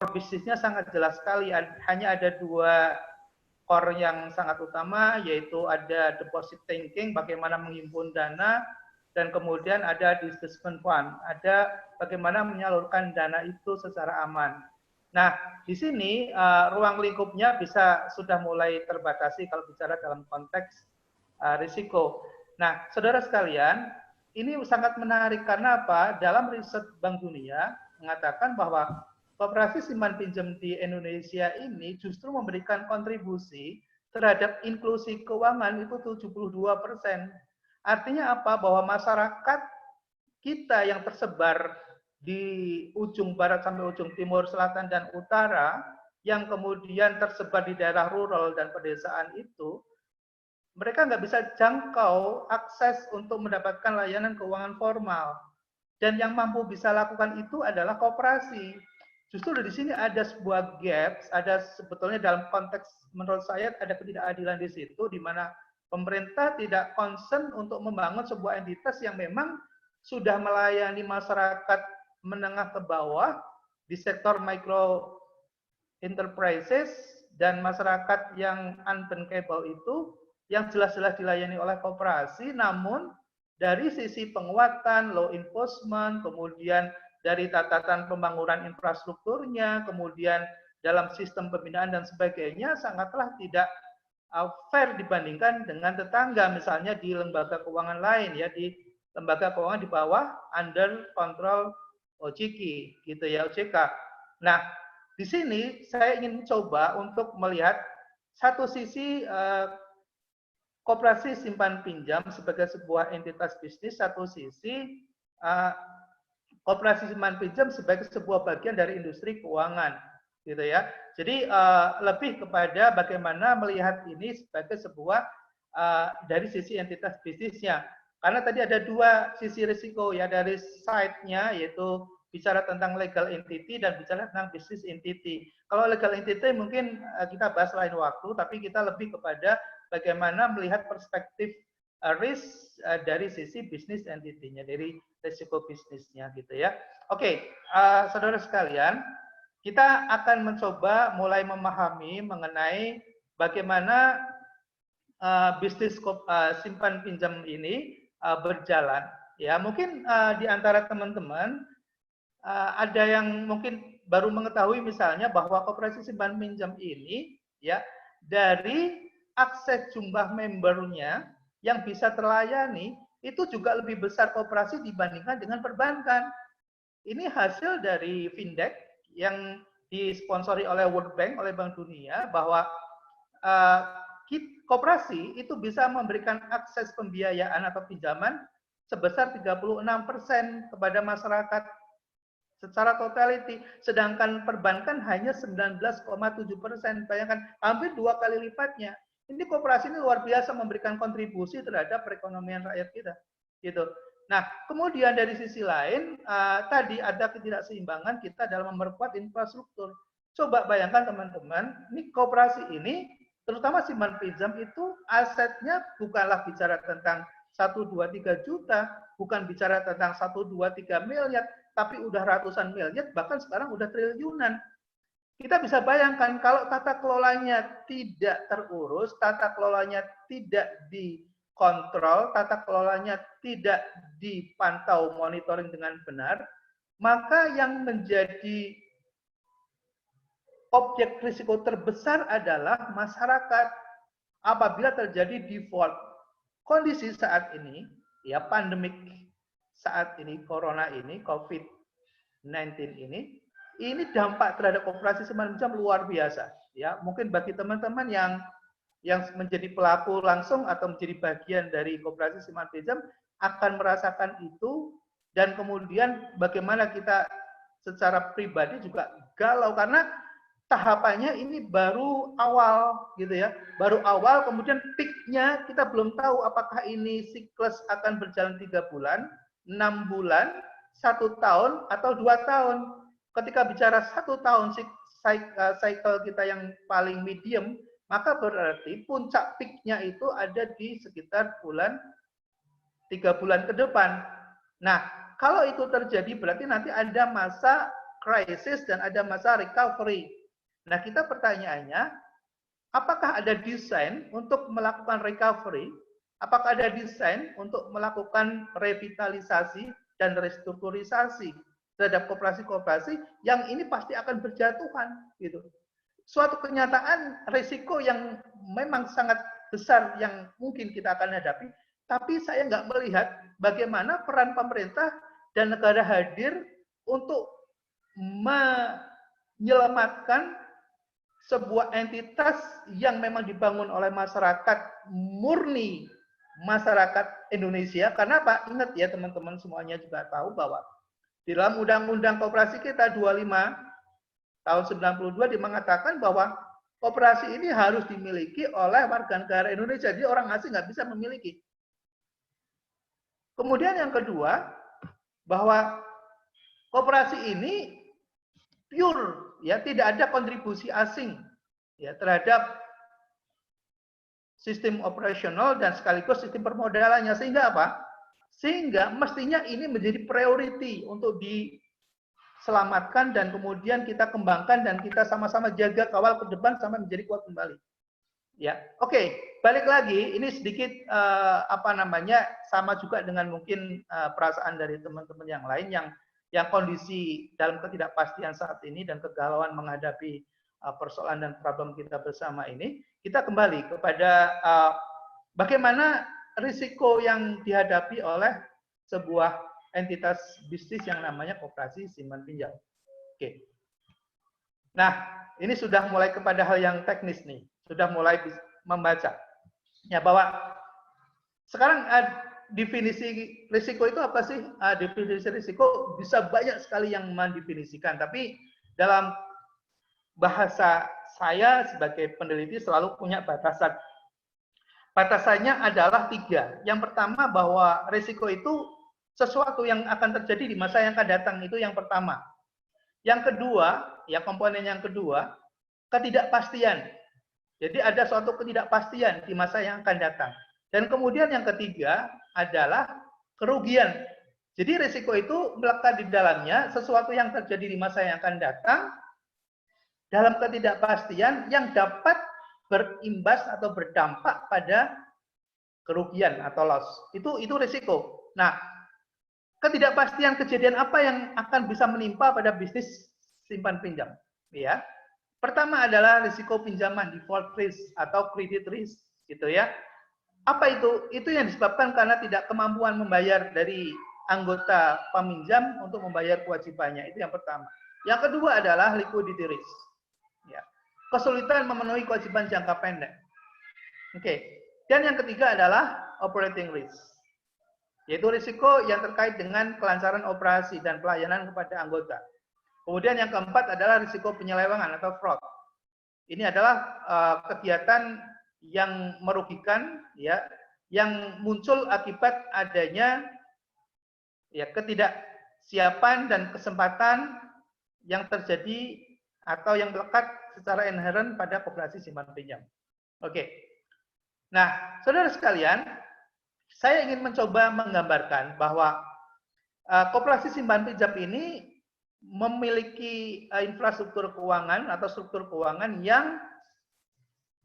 bisnisnya sangat jelas sekali. Hanya ada dua core yang sangat utama, yaitu ada deposit taking, bagaimana menghimpun dana, dan kemudian ada disbursement fund, ada bagaimana menyalurkan dana itu secara aman. Nah, di sini ruang lingkupnya sudah mulai terbatasi kalau bicara dalam konteks risiko. Nah, saudara sekalian, ini sangat menarik karena apa? Dalam riset Bank Dunia mengatakan bahwa koperasi simpan pinjam di Indonesia ini justru memberikan kontribusi terhadap inklusi keuangan itu 72%. Artinya apa? Bahwa masyarakat kita yang tersebar di ujung barat sampai ujung timur, selatan, dan utara, yang kemudian tersebar di daerah rural dan pedesaan itu, mereka nggak bisa jangkau akses untuk mendapatkan layanan keuangan formal. Dan yang mampu bisa lakukan itu adalah koperasi. Justru di sini ada sebuah gaps, ada sebetulnya dalam konteks menurut saya ada ketidakadilan di situ, di mana pemerintah tidak concern untuk membangun sebuah entitas yang memang sudah melayani masyarakat menengah ke bawah di sektor micro enterprises dan masyarakat yang unbankable itu yang jelas-jelas dilayani oleh koperasi, namun dari sisi penguatan, law enforcement, kemudian dari catatan pembangunan infrastrukturnya, kemudian dalam sistem pembinaan dan sebagainya sangatlah tidak fair dibandingkan dengan tetangga, misalnya di lembaga keuangan lain, ya, di lembaga keuangan di bawah under kontrol OJK, gitu ya, OJK. Nah, di sini saya ingin coba untuk melihat satu sisi koperasi simpan pinjam sebagai sebuah entitas bisnis, satu sisi koperasi simpan pinjam sebagai sebuah bagian dari industri keuangan, gitu ya. Jadi lebih kepada bagaimana melihat ini sebagai sebuah dari sisi entitas bisnisnya. Karena tadi ada dua sisi risiko ya, dari side-nya yaitu bicara tentang legal entity dan bicara tentang business entity. Kalau legal entity mungkin kita bahas lain waktu, tapi kita lebih kepada bagaimana melihat perspektif risk dari sisi bisnis entity-nya, dari risiko bisnisnya gitu ya. Oke, saudara sekalian, kita akan mencoba mulai memahami mengenai bagaimana bisnis simpan pinjam ini berjalan. Ya, mungkin di antara teman-teman ada yang mungkin baru mengetahui misalnya bahwa koperasi simpan pinjam ini ya dari akses jumlah membernya yang bisa terlayani itu juga lebih besar koperasi dibandingkan dengan perbankan. Ini hasil dari Findec yang disponsori oleh World Bank, oleh Bank Dunia, bahwa koperasi itu bisa memberikan akses pembiayaan atau pinjaman sebesar 36% kepada masyarakat secara totality, sedangkan perbankan hanya 19,7%. Bayangkan, hampir 2 kali lipatnya. Ini koperasi ini luar biasa memberikan kontribusi terhadap perekonomian rakyat kita. Gitu. Nah, kemudian dari sisi lain, tadi ada ketidakseimbangan kita dalam memperkuat infrastruktur. Coba bayangkan teman-teman, ini koperasi ini, terutama simpan pinjam itu asetnya bukanlah bicara tentang 1, 2, 3 juta, bukan bicara tentang 1, 2, 3 miliar, tapi udah ratusan miliar, bahkan sekarang udah triliunan. Kita bisa bayangkan kalau tata kelolanya tidak terurus, tata kelolanya tidak dikontrol, tata kelolanya tidak dipantau monitoring dengan benar, maka yang menjadi objek risiko terbesar adalah masyarakat apabila terjadi default. Kondisi saat ini, ya pandemik saat ini, corona ini, COVID-19 ini dampak terhadap koperasi simpan pinjam luar biasa. Ya, mungkin bagi teman-teman yang menjadi pelaku langsung atau menjadi bagian dari koperasi simpan pinjam akan merasakan itu, dan kemudian bagaimana kita secara pribadi juga galau karena tahapannya ini baru awal gitu ya, baru awal, kemudian peaknya kita belum tahu apakah ini siklus akan berjalan 3 bulan, 6 bulan, 1 tahun, atau 2 tahun. Ketika bicara 1 tahun cycle kita yang paling medium, maka berarti puncak peaknya itu ada di sekitar 3 bulan ke depan. Nah, kalau itu terjadi berarti nanti ada masa crisis dan ada masa recovery. Nah, kita pertanyaannya, apakah ada desain untuk melakukan recovery? Apakah ada desain untuk melakukan revitalisasi dan restrukturisasi terhadap koperasi-koperasi yang ini pasti akan berjatuhan, gitu. Suatu kenyataan risiko yang memang sangat besar yang mungkin kita akan hadapi, tapi saya nggak melihat bagaimana peran pemerintah dan negara hadir untuk menyelamatkan sebuah entitas yang memang dibangun oleh masyarakat murni masyarakat Indonesia. Karena apa? Ingat ya teman-teman semuanya juga tahu bahwa di dalam Undang-Undang Koperasi kita 25 tahun 92 mengatakan bahwa koperasi ini harus dimiliki oleh warga negara Indonesia. Jadi orang asing nggak bisa memiliki. Kemudian yang kedua, bahwa koperasi ini pure, ya, tidak ada kontribusi asing ya terhadap sistem operasional dan sekaligus sistem permodalannya. Sehingga apa? Sehingga mestinya ini menjadi priority untuk diselamatkan dan kemudian kita kembangkan dan kita sama-sama jaga kawal ke depan sampai menjadi kuat kembali. Ya, oke, balik lagi. Ini sedikit sama juga dengan mungkin perasaan dari teman-teman yang lain yang kondisi dalam ketidakpastian saat ini dan kegalauan menghadapi persoalan dan problem kita bersama ini. Kita kembali kepada bagaimana risiko yang dihadapi oleh sebuah entitas bisnis yang namanya koperasi simpan pinjam. Oke. Nah, ini sudah mulai kepada hal yang teknis nih. Sudah mulai membaca. Ya, bahwa sekarang definisi risiko itu apa sih? Definisi risiko bisa banyak sekali yang mendefinisikan. Tapi dalam bahasa saya sebagai peneliti selalu punya batasan. Batasannya adalah 3. Yang pertama bahwa risiko itu sesuatu yang akan terjadi di masa yang akan datang, itu yang pertama. Yang kedua, ya komponen yang kedua, ketidakpastian. Jadi ada suatu ketidakpastian di masa yang akan datang. Dan kemudian yang ketiga adalah kerugian. Jadi risiko itu melekat di dalamnya sesuatu yang terjadi di masa yang akan datang dalam ketidakpastian yang dapat berimbas atau berdampak pada kerugian atau loss. Itu risiko. Nah, ketidakpastian kejadian apa yang akan bisa menimpa pada bisnis simpan pinjam? Ya. Pertama adalah risiko pinjaman, default risk atau credit risk, gitu ya. Apa itu? Itu yang disebabkan karena tidak kemampuan membayar dari anggota peminjam untuk membayar kewajibannya. Itu yang pertama. Yang kedua adalah liquidity risk. Ya. Kesulitan memenuhi kewajiban jangka pendek. Oke. Dan yang ketiga adalah operating risk. Yaitu risiko yang terkait dengan kelancaran operasi dan pelayanan kepada anggota. Kemudian yang keempat adalah risiko penyelewengan atau fraud. Ini adalah kegiatan yang merugikan, ya, yang muncul akibat adanya ya ketidaksiapan dan kesempatan yang terjadi atau yang melekat secara inherent pada koperasi simpan pinjam. Oke. Nah, saudara sekalian, saya ingin mencoba menggambarkan bahwa koperasi simpan pinjam ini memiliki infrastruktur keuangan atau struktur keuangan yang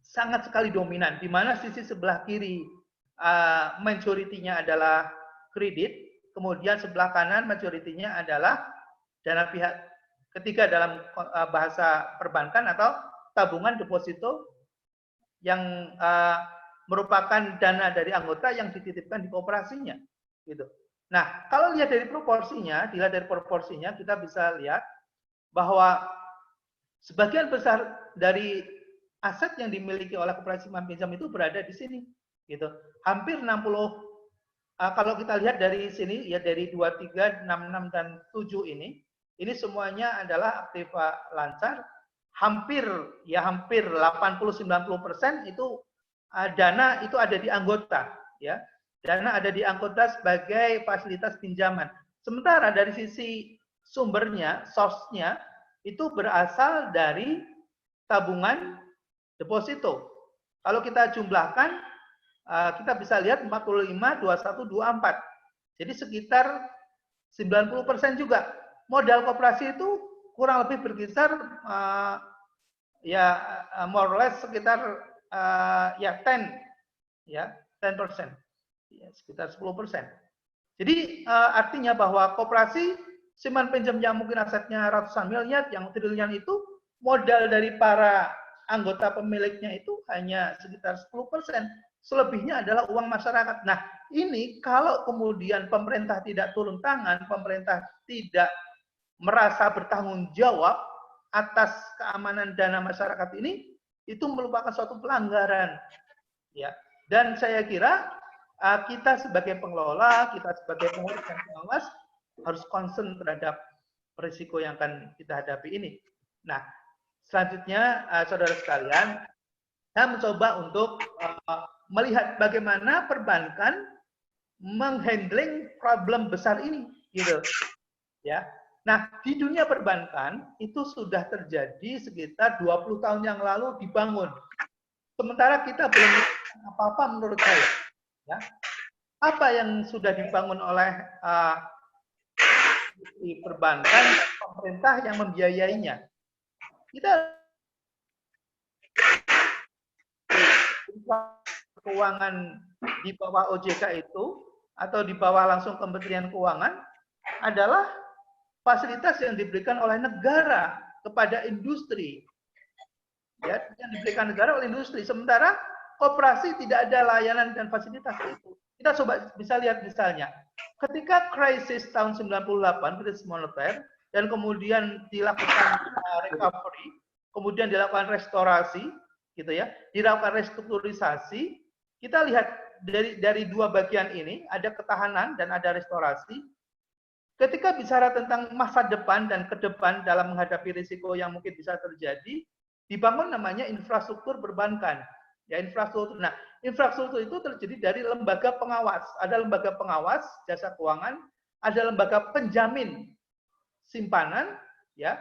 sangat sekali dominan, di mana sisi sebelah kiri majoritinya adalah kredit, kemudian sebelah kanan majoritinya adalah dana pihak ketiga dalam bahasa perbankan atau tabungan deposito yang merupakan dana dari anggota yang dititipkan di koperasinya, gitu. Nah, kalau lihat dari proporsinya, kita bisa lihat bahwa sebagian besar dari aset yang dimiliki oleh koperasi simpan pinjam itu berada di sini, gitu. Hampir 60, kalau kita lihat dari sini, ya dari 23, 66 dan 7 ini semuanya adalah aktiva lancar. Hampir 80-90% itu dana itu ada di anggota, ya. Dana ada di anggota sebagai fasilitas pinjaman. Sementara dari sisi sumbernya, source-nya, itu berasal dari tabungan deposito. Kalau kita jumlahkan, kita bisa lihat 45, 21, 24. Jadi sekitar 90% juga. Modal koperasi itu kurang lebih berkisar more or less sekitar ya 10%, ya sekitar 10%. Jadi artinya bahwa koperasi simpan pinjam yang mungkin asetnya ratusan miliar, yang triliunan itu modal dari para anggota pemiliknya itu hanya sekitar 10%. Selebihnya adalah uang masyarakat. Nah, ini kalau kemudian pemerintah tidak turun tangan, pemerintah tidak merasa bertanggung jawab atas keamanan dana masyarakat ini, itu merupakan suatu pelanggaran. Ya. Dan saya kira kita sebagai pengelola, kita sebagai pengurus dan pengawas harus concern terhadap risiko yang akan kita hadapi ini. Nah, selanjutnya saudara sekalian, saya mencoba untuk melihat bagaimana perbankan menghandling problem besar ini, gitu. Ya. Nah, di dunia perbankan itu sudah terjadi sekitar 20 tahun yang lalu dibangun. Sementara kita belum apa-apa menurut saya. Ya. Apa yang sudah dibangun oleh perbankan, pemerintah yang membiayainya. Kita keuangan di bawah OJK itu atau di bawah langsung Kementerian Keuangan adalah fasilitas yang diberikan oleh negara kepada industri. Ya, yang diberikan negara oleh industri. Sementara koperasi tidak ada layanan dan fasilitas itu. Kita coba bisa lihat misalnya, ketika krisis tahun 98, krisis moneter, dan kemudian dilakukan recovery, kemudian dilakukan restorasi, gitu ya, dilakukan restrukturisasi, kita lihat dari dua bagian ini, ada ketahanan dan ada restorasi. Ketika bicara tentang masa depan dan ke depan dalam menghadapi risiko yang mungkin bisa terjadi, dibangun namanya infrastruktur perbankan. Ya, infrastruktur. Nah, infrastruktur itu terdiri dari lembaga pengawas. Ada lembaga pengawas jasa keuangan, ada lembaga penjamin simpanan, ya,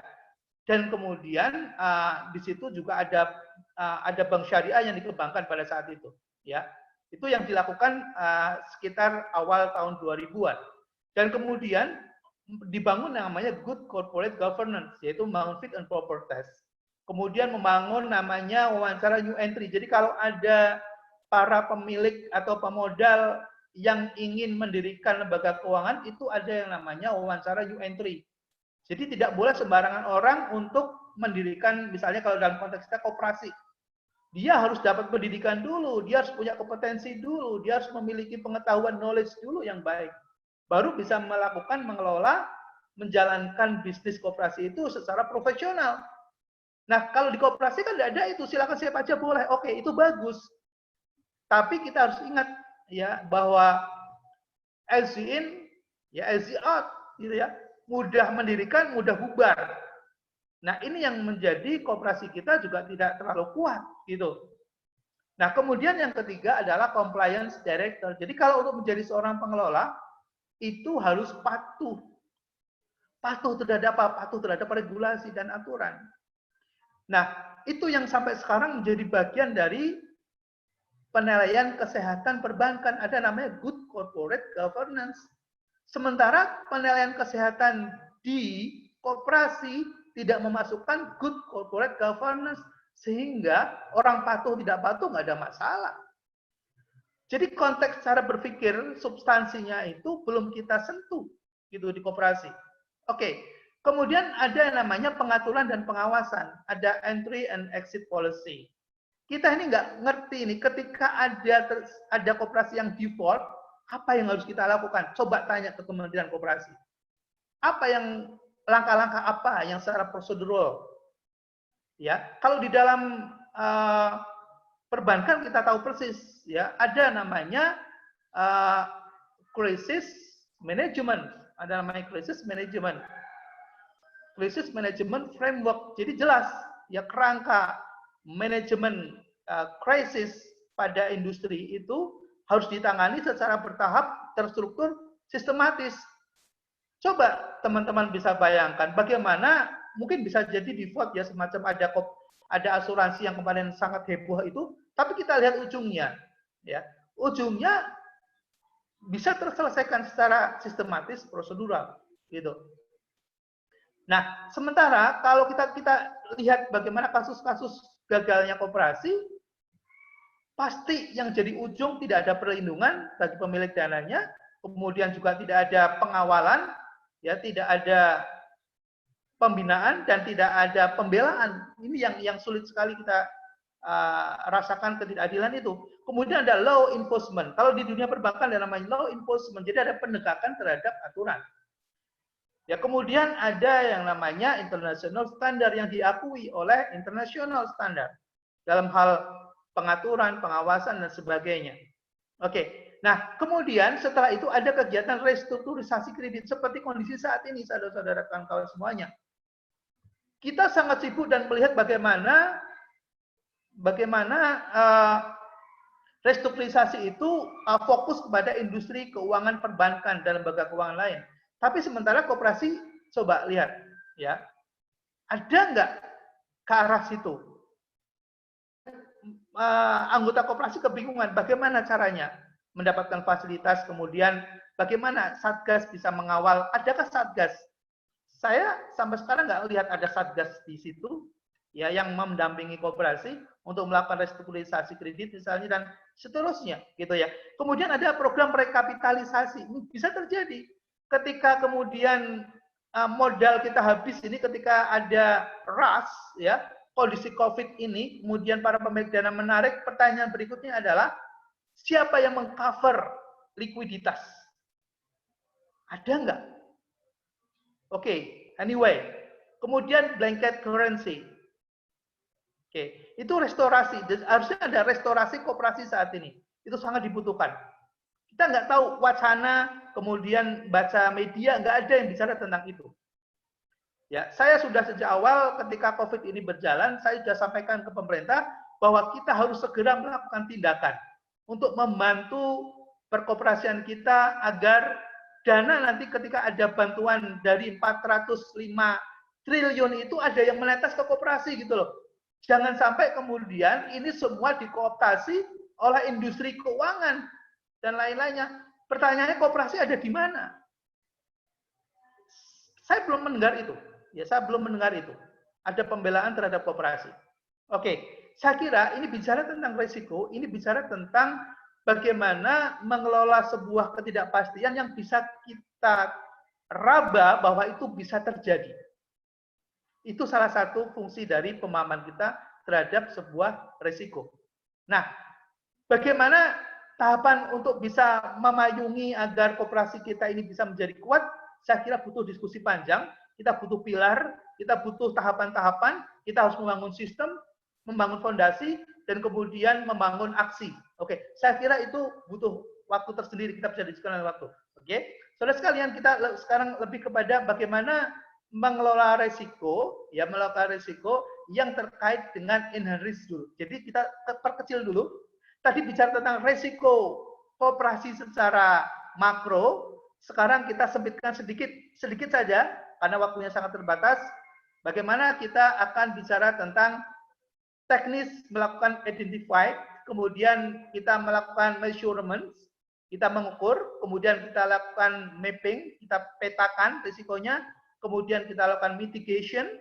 dan kemudian di situ juga ada bank syariah yang dikembangkan pada saat itu. Ya, itu yang dilakukan sekitar awal tahun 2000-an. Dan kemudian dibangun namanya good corporate governance, yaitu membangun fit and proper test. Kemudian membangun namanya wawancara new entry. Jadi kalau ada para pemilik atau pemodal yang ingin mendirikan lembaga keuangan, itu ada yang namanya wawancara new entry. Jadi tidak boleh sembarangan orang untuk mendirikan, misalnya kalau dalam konteksnya koperasi. Dia harus dapat pendidikan dulu, dia harus punya kompetensi dulu, dia harus memiliki pengetahuan knowledge dulu yang baik. Baru bisa melakukan, mengelola, menjalankan bisnis koperasi itu secara profesional. Nah, kalau di koperasi kan tidak ada itu, silakan siapa aja boleh. Oke, itu bagus. Tapi kita harus ingat ya bahwa as in, ya as out, gitu ya. Mudah mendirikan, mudah bubar. Nah, ini yang menjadi koperasi kita juga tidak terlalu kuat, gitu. Nah, kemudian yang ketiga adalah compliance director. Jadi kalau untuk menjadi seorang pengelola, itu harus patuh. Patuh terhadap apa? Patuh terhadap regulasi dan aturan. Nah, itu yang sampai sekarang menjadi bagian dari penilaian kesehatan perbankan. Ada namanya good corporate governance. Sementara penilaian kesehatan di koperasi tidak memasukkan good corporate governance, sehingga orang patuh tidak patuh nggak ada masalah. Jadi konteks cara berpikir substansinya itu belum kita sentuh gitu di koperasi. Oke. Kemudian ada yang namanya pengaturan dan pengawasan. Ada entry and exit policy. Kita ini nggak ngerti ini. Ketika ada koperasi yang default, apa yang harus kita lakukan? Coba tanya ke Kementerian Koperasi. Apa yang langkah-langkah apa yang secara prosedural? Ya, kalau di dalam perbankan kita tahu persis. Ya, ada namanya crisis management. Ada namanya crisis management. Crisis Management Framework. Jadi jelas ya kerangka manajemen krisis pada industri itu harus ditangani secara bertahap, terstruktur, sistematis. Coba teman-teman bisa bayangkan bagaimana mungkin bisa jadi default ya semacam ada asuransi yang kemarin sangat heboh itu, tapi kita lihat ujungnya, ya ujungnya bisa terselesaikan secara sistematis, prosedural, gitu. Nah, sementara kalau kita lihat bagaimana kasus-kasus gagalnya koperasi, pasti yang jadi ujung tidak ada perlindungan bagi pemilik dananya, kemudian juga tidak ada pengawalan, ya tidak ada pembinaan dan tidak ada pembelaan. Ini yang sulit sekali kita rasakan ketidakadilan itu. Kemudian ada law enforcement. Kalau di dunia perbankan ada namanya law enforcement, jadi ada penegakan terhadap aturan. Ya, kemudian ada yang namanya international standard yang diakui oleh international standard dalam hal pengaturan, pengawasan dan sebagainya. Oke. Nah, kemudian setelah itu ada kegiatan restrukturisasi kredit seperti kondisi saat ini, saudara-saudara kawan-kawan semuanya. Kita sangat sibuk dan melihat bagaimana restrukturisasi itu fokus kepada industri keuangan perbankan dan lembaga keuangan lain. Tapi sementara koperasi, coba lihat, ya, ada nggak ke arah situ? Anggota koperasi kebingungan bagaimana caranya mendapatkan fasilitas, kemudian bagaimana Satgas bisa mengawal. Adakah Satgas? Saya sampai sekarang nggak lihat ada Satgas di situ, ya, yang mendampingi koperasi untuk melakukan restrukturisasi kredit misalnya dan seterusnya, gitu ya. Kemudian ada program rekapitalisasi, bisa terjadi ketika kemudian modal kita habis ini, ketika ada rush, ya, kondisi COVID ini, kemudian para pemilik dana menarik, pertanyaan berikutnya adalah siapa yang mengcover likuiditas? Ada nggak? Oke, anyway. Kemudian blanket currency. Oke, itu restorasi. Harusnya ada restorasi koperasi saat ini. Itu sangat dibutuhkan. Kita nggak tahu wacana, kemudian baca media, nggak ada yang bicara tentang itu. Ya, saya sudah sejak awal ketika COVID ini berjalan, saya sudah sampaikan ke pemerintah bahwa kita harus segera melakukan tindakan untuk membantu perkoperasian kita agar dana nanti ketika ada bantuan dari 405 triliun itu ada yang menetes ke koperasi gitu loh. Jangan sampai kemudian ini semua dikooptasi oleh industri keuangan dan lain-lainnya. Pertanyaannya koperasi ada di mana? Saya belum mendengar itu. Ya, saya belum mendengar itu. Ada pembelaan terhadap koperasi. Oke, saya kira ini bicara tentang risiko, ini bicara tentang bagaimana mengelola sebuah ketidakpastian yang bisa kita raba bahwa itu bisa terjadi. Itu salah satu fungsi dari pemahaman kita terhadap sebuah risiko. Nah, bagaimana tahapan untuk bisa memayungi agar koperasi kita ini bisa menjadi kuat? Saya kira butuh diskusi panjang, kita butuh pilar, kita butuh tahapan-tahapan, kita harus membangun sistem, membangun fondasi, dan kemudian membangun aksi. Oke, saya kira itu butuh waktu tersendiri, kita bisa diskusikan waktu. Oke, saudara sekalian, kita sekarang lebih kepada bagaimana mengelola resiko, ya, melakukan resiko yang terkait dengan inherent risk dulu. Jadi kita perkecil dulu. Tadi bicara tentang resiko koperasi secara makro, sekarang kita sempitkan sedikit saja karena waktunya sangat terbatas. Bagaimana kita akan bicara tentang teknis melakukan identify, kemudian kita melakukan measurement, kita mengukur, kemudian kita lakukan mapping, kita petakan risikonya, kemudian kita lakukan mitigation,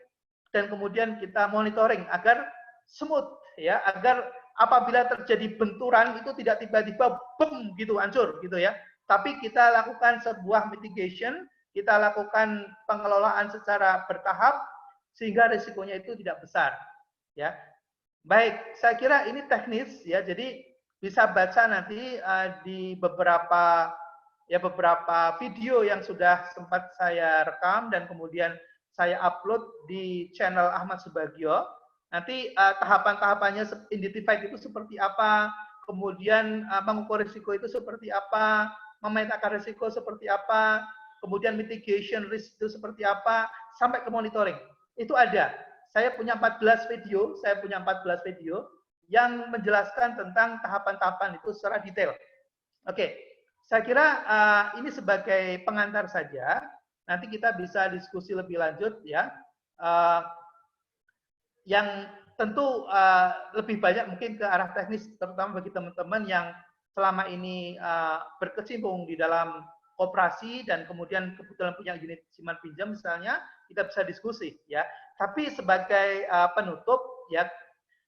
dan kemudian kita monitoring agar smooth, ya, agar apabila terjadi benturan itu tidak tiba-tiba bem gitu hancur gitu ya. Tapi kita lakukan sebuah mitigation, kita lakukan pengelolaan secara bertahap sehingga risikonya itu tidak besar, ya. Baik, saya kira ini teknis ya. Jadi bisa baca nanti di beberapa video yang sudah sempat saya rekam dan kemudian saya upload di channel Ahmad Subagio. Nanti tahapan-tahapannya identified itu seperti apa, kemudian mengukur risiko itu seperti apa, memetakan risiko seperti apa, kemudian mitigation risk itu seperti apa, sampai ke monitoring. Itu ada. Saya punya 14 video yang menjelaskan tentang tahapan-tahapan itu secara detail. Oke. Saya kira ini sebagai pengantar saja. Nanti kita bisa diskusi lebih lanjut ya. Yang tentu lebih banyak mungkin ke arah teknis, terutama bagi teman-teman yang selama ini berkecimpung di dalam koperasi dan kemudian kebetulan punya unit simpan pinjam misalnya, kita bisa diskusi ya. Tapi sebagai penutup ya,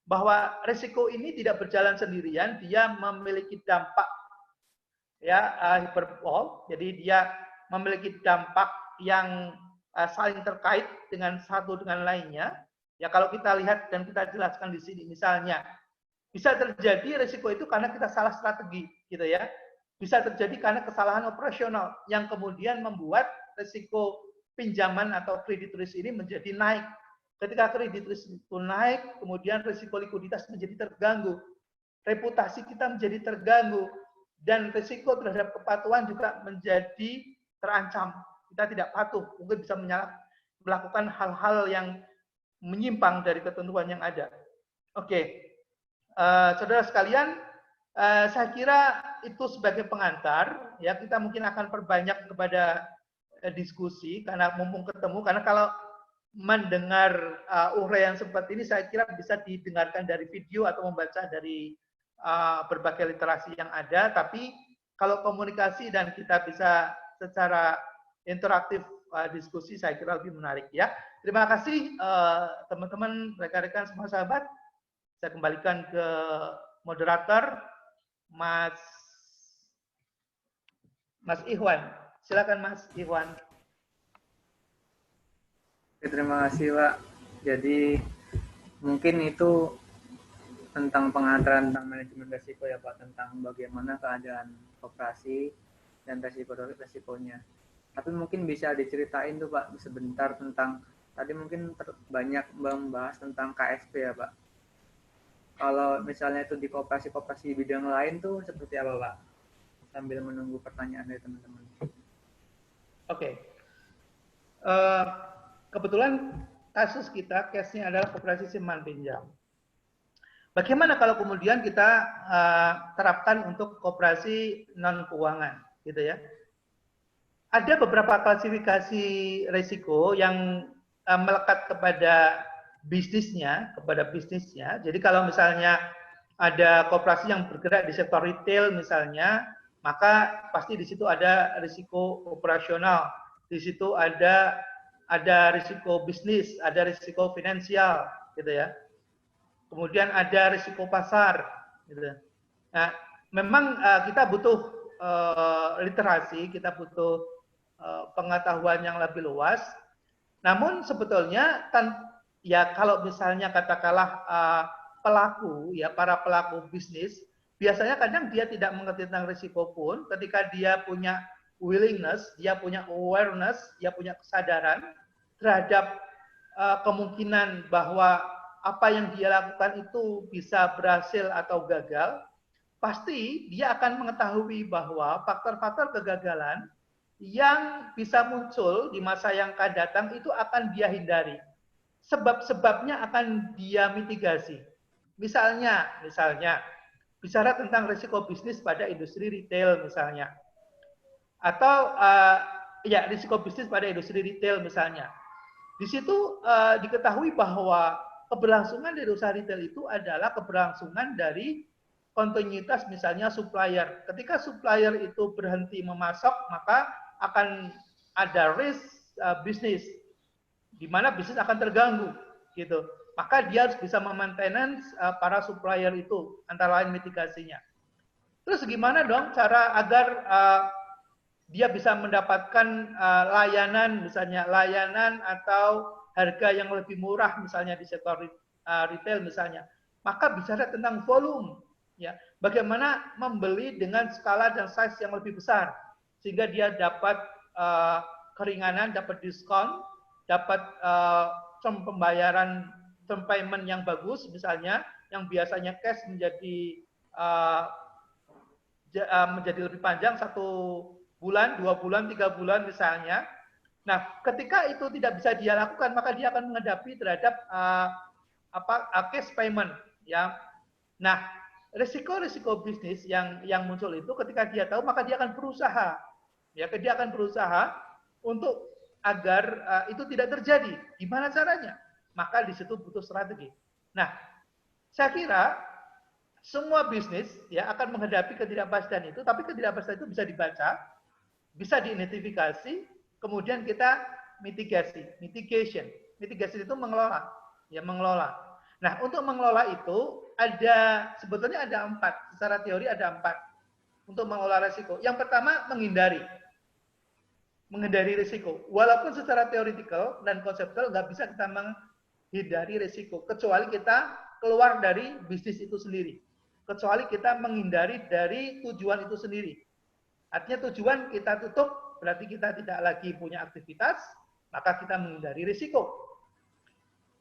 bahwa risiko ini tidak berjalan sendirian, dia memiliki dampak ya hiperbol, jadi dia memiliki dampak yang saling terkait dengan satu dengan lainnya. Ya kalau kita lihat dan kita jelaskan di sini, misalnya bisa terjadi risiko itu karena kita salah strategi, gitu ya. Bisa terjadi karena kesalahan operasional yang kemudian membuat risiko pinjaman atau kredit risk ini menjadi naik. Ketika kredit risk itu naik, kemudian risiko likuiditas menjadi terganggu, reputasi kita menjadi terganggu, dan risiko terhadap kepatuhan juga menjadi terancam. Kita tidak patuh, mungkin bisa melakukan hal-hal yang menyimpang dari ketentuan yang ada. Oke, saudara sekalian, saya kira itu sebagai pengantar. Ya, kita mungkin akan perbanyak kepada diskusi karena mumpung ketemu. Karena kalau mendengar uraian seperti ini, saya kira bisa didengarkan dari video atau membaca dari berbagai literasi yang ada. Tapi kalau komunikasi dan kita bisa secara interaktif diskusi, saya kira lebih menarik ya. Terima kasih teman-teman, rekan-rekan semua sahabat. Saya kembalikan ke moderator, Mas Ikhwan. Silakan Mas Ikhwan. Terima kasih Pak. Jadi mungkin itu tentang pengantaran tentang manajemen risiko ya Pak, tentang bagaimana keadaan koperasi dan resikonya. Tapi mungkin bisa diceritain tuh Pak sebentar tentang tadi mungkin banyak membahas tentang KSP ya Pak. Kalau misalnya itu di koperasi-koperasi bidang lain tuh seperti apa Pak? Sambil menunggu pertanyaan dari teman-teman. Oke. Kebetulan kasus kita, case-nya adalah koperasi simpan pinjam. Bagaimana kalau kemudian kita terapkan untuk koperasi non keuangan, gitu ya? Ada beberapa klasifikasi risiko yang melekat kepada bisnisnya. Jadi kalau misalnya ada koperasi yang bergerak di sektor retail misalnya, maka pasti di situ ada risiko operasional, di situ ada risiko bisnis, ada risiko finansial, gitu ya. Kemudian ada risiko pasar, gitu. Nah, memang kita butuh literasi, kita butuh pengetahuan yang lebih luas. Namun sebetulnya kan ya kalau misalnya katakanlah pelaku ya, para pelaku bisnis biasanya kadang dia tidak mengerti tentang risiko pun ketika dia punya willingness, dia punya awareness, dia punya kesadaran terhadap kemungkinan bahwa apa yang dia lakukan itu bisa berhasil atau gagal, pasti dia akan mengetahui bahwa faktor-faktor kegagalan yang bisa muncul di masa yang akan datang itu akan dia hindari. Sebab-sebabnya akan dia mitigasi. Misalnya, bicara tentang risiko bisnis pada industri retail misalnya. Atau risiko bisnis pada industri retail misalnya. Di situ diketahui bahwa keberlangsungan dari usaha retail itu adalah keberlangsungan dari kontinuitas misalnya supplier. Ketika supplier itu berhenti memasok, maka akan ada risk bisnis, di mana bisnis akan terganggu, gitu. Maka dia harus bisa memaintenance para supplier itu, antara lain mitigasinya. Terus gimana dong cara agar dia bisa mendapatkan layanan, misalnya layanan atau harga yang lebih murah, misalnya di sektor retail misalnya. Maka bicara tentang volume, ya, bagaimana membeli dengan skala dan size yang lebih besar sehingga dia dapat keringanan, dapat diskon, dapat term pembayaran, term payment yang bagus misalnya, yang biasanya cash menjadi lebih panjang, 1 bulan, 2 bulan, 3 bulan misalnya. Nah, ketika itu tidak bisa dia lakukan, maka dia akan menghadapi terhadap cash payment, ya. Nah, risiko-risiko bisnis yang muncul itu ketika dia tahu, maka dia akan berusaha, ya, dia akan berusaha untuk agar itu tidak terjadi. Gimana caranya? Maka di situ butuh strategi. Nah, saya kira semua bisnis ya akan menghadapi ketidakpastian itu, tapi ketidakpastian itu bisa dibaca, bisa diidentifikasi, kemudian kita mitigation itu mengelola, ya mengelola. Nah, untuk mengelola itu sebetulnya ada 4, secara teori ada 4 untuk mengelola risiko. Yang pertama, menghindari risiko. Walaupun secara teoritikal dan konseptual nggak bisa kita menghindari risiko, kecuali kita keluar dari bisnis itu sendiri. Kecuali kita menghindari dari tujuan itu sendiri. Artinya tujuan kita tutup, berarti kita tidak lagi punya aktivitas, maka kita menghindari risiko.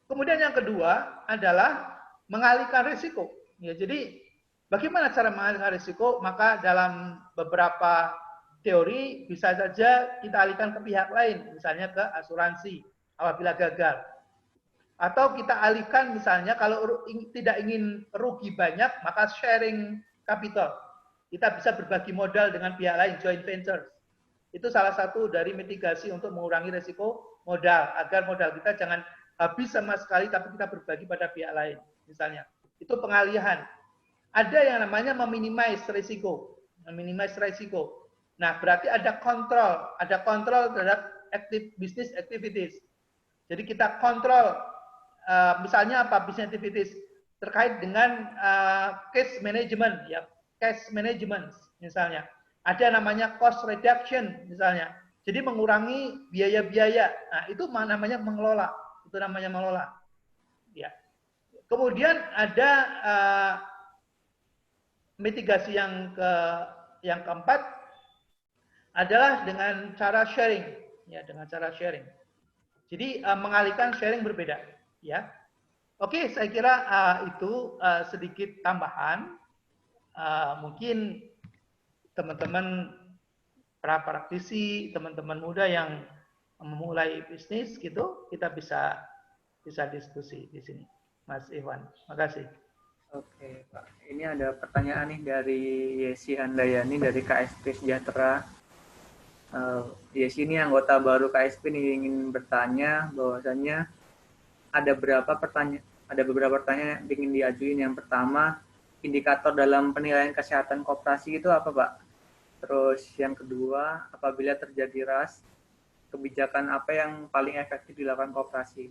Kemudian yang kedua adalah mengalihkan risiko. Ya, jadi bagaimana cara mengalihkan risiko? Maka dalam beberapa teori bisa saja kita alihkan ke pihak lain, misalnya ke asuransi apabila gagal. Atau kita alihkan misalnya kalau tidak ingin rugi banyak, maka sharing capital. Kita bisa berbagi modal dengan pihak lain, joint venture. Itu salah satu dari mitigasi untuk mengurangi risiko modal, agar modal kita jangan habis sama sekali, tapi kita berbagi pada pihak lain, misalnya. Itu pengalihan. Ada yang namanya meminimize risiko. Nah, berarti ada kontrol terhadap business activities. Jadi kita kontrol, misalnya apa, business activities terkait dengan cash management, ya, cash management misalnya. Ada namanya cost reduction misalnya. Jadi mengurangi biaya-biaya. Nah, itu namanya mengelola. Itu namanya mengelola. Ya. Kemudian ada mitigasi yang keempat adalah dengan cara sharing, ya, dengan cara sharing. Jadi mengalihkan sharing berbeda, ya. Oke, saya kira itu sedikit tambahan. Mungkin teman-teman para praktisi, teman-teman muda yang memulai bisnis gitu, kita bisa diskusi di sini, Mas Iwan. Makasih. Oke, Pak. Ini ada pertanyaan nih dari Yesi Handayani dari KSP Sejahtera. Yesi ini anggota baru KSP nih, ingin bertanya bahwasannya ada beberapa pertanyaan yang ingin diajuin. Yang pertama, indikator dalam penilaian kesehatan koperasi itu apa, Pak? Terus yang kedua, apabila terjadi RAS, kebijakan apa yang paling efektif dilakukan koperasi?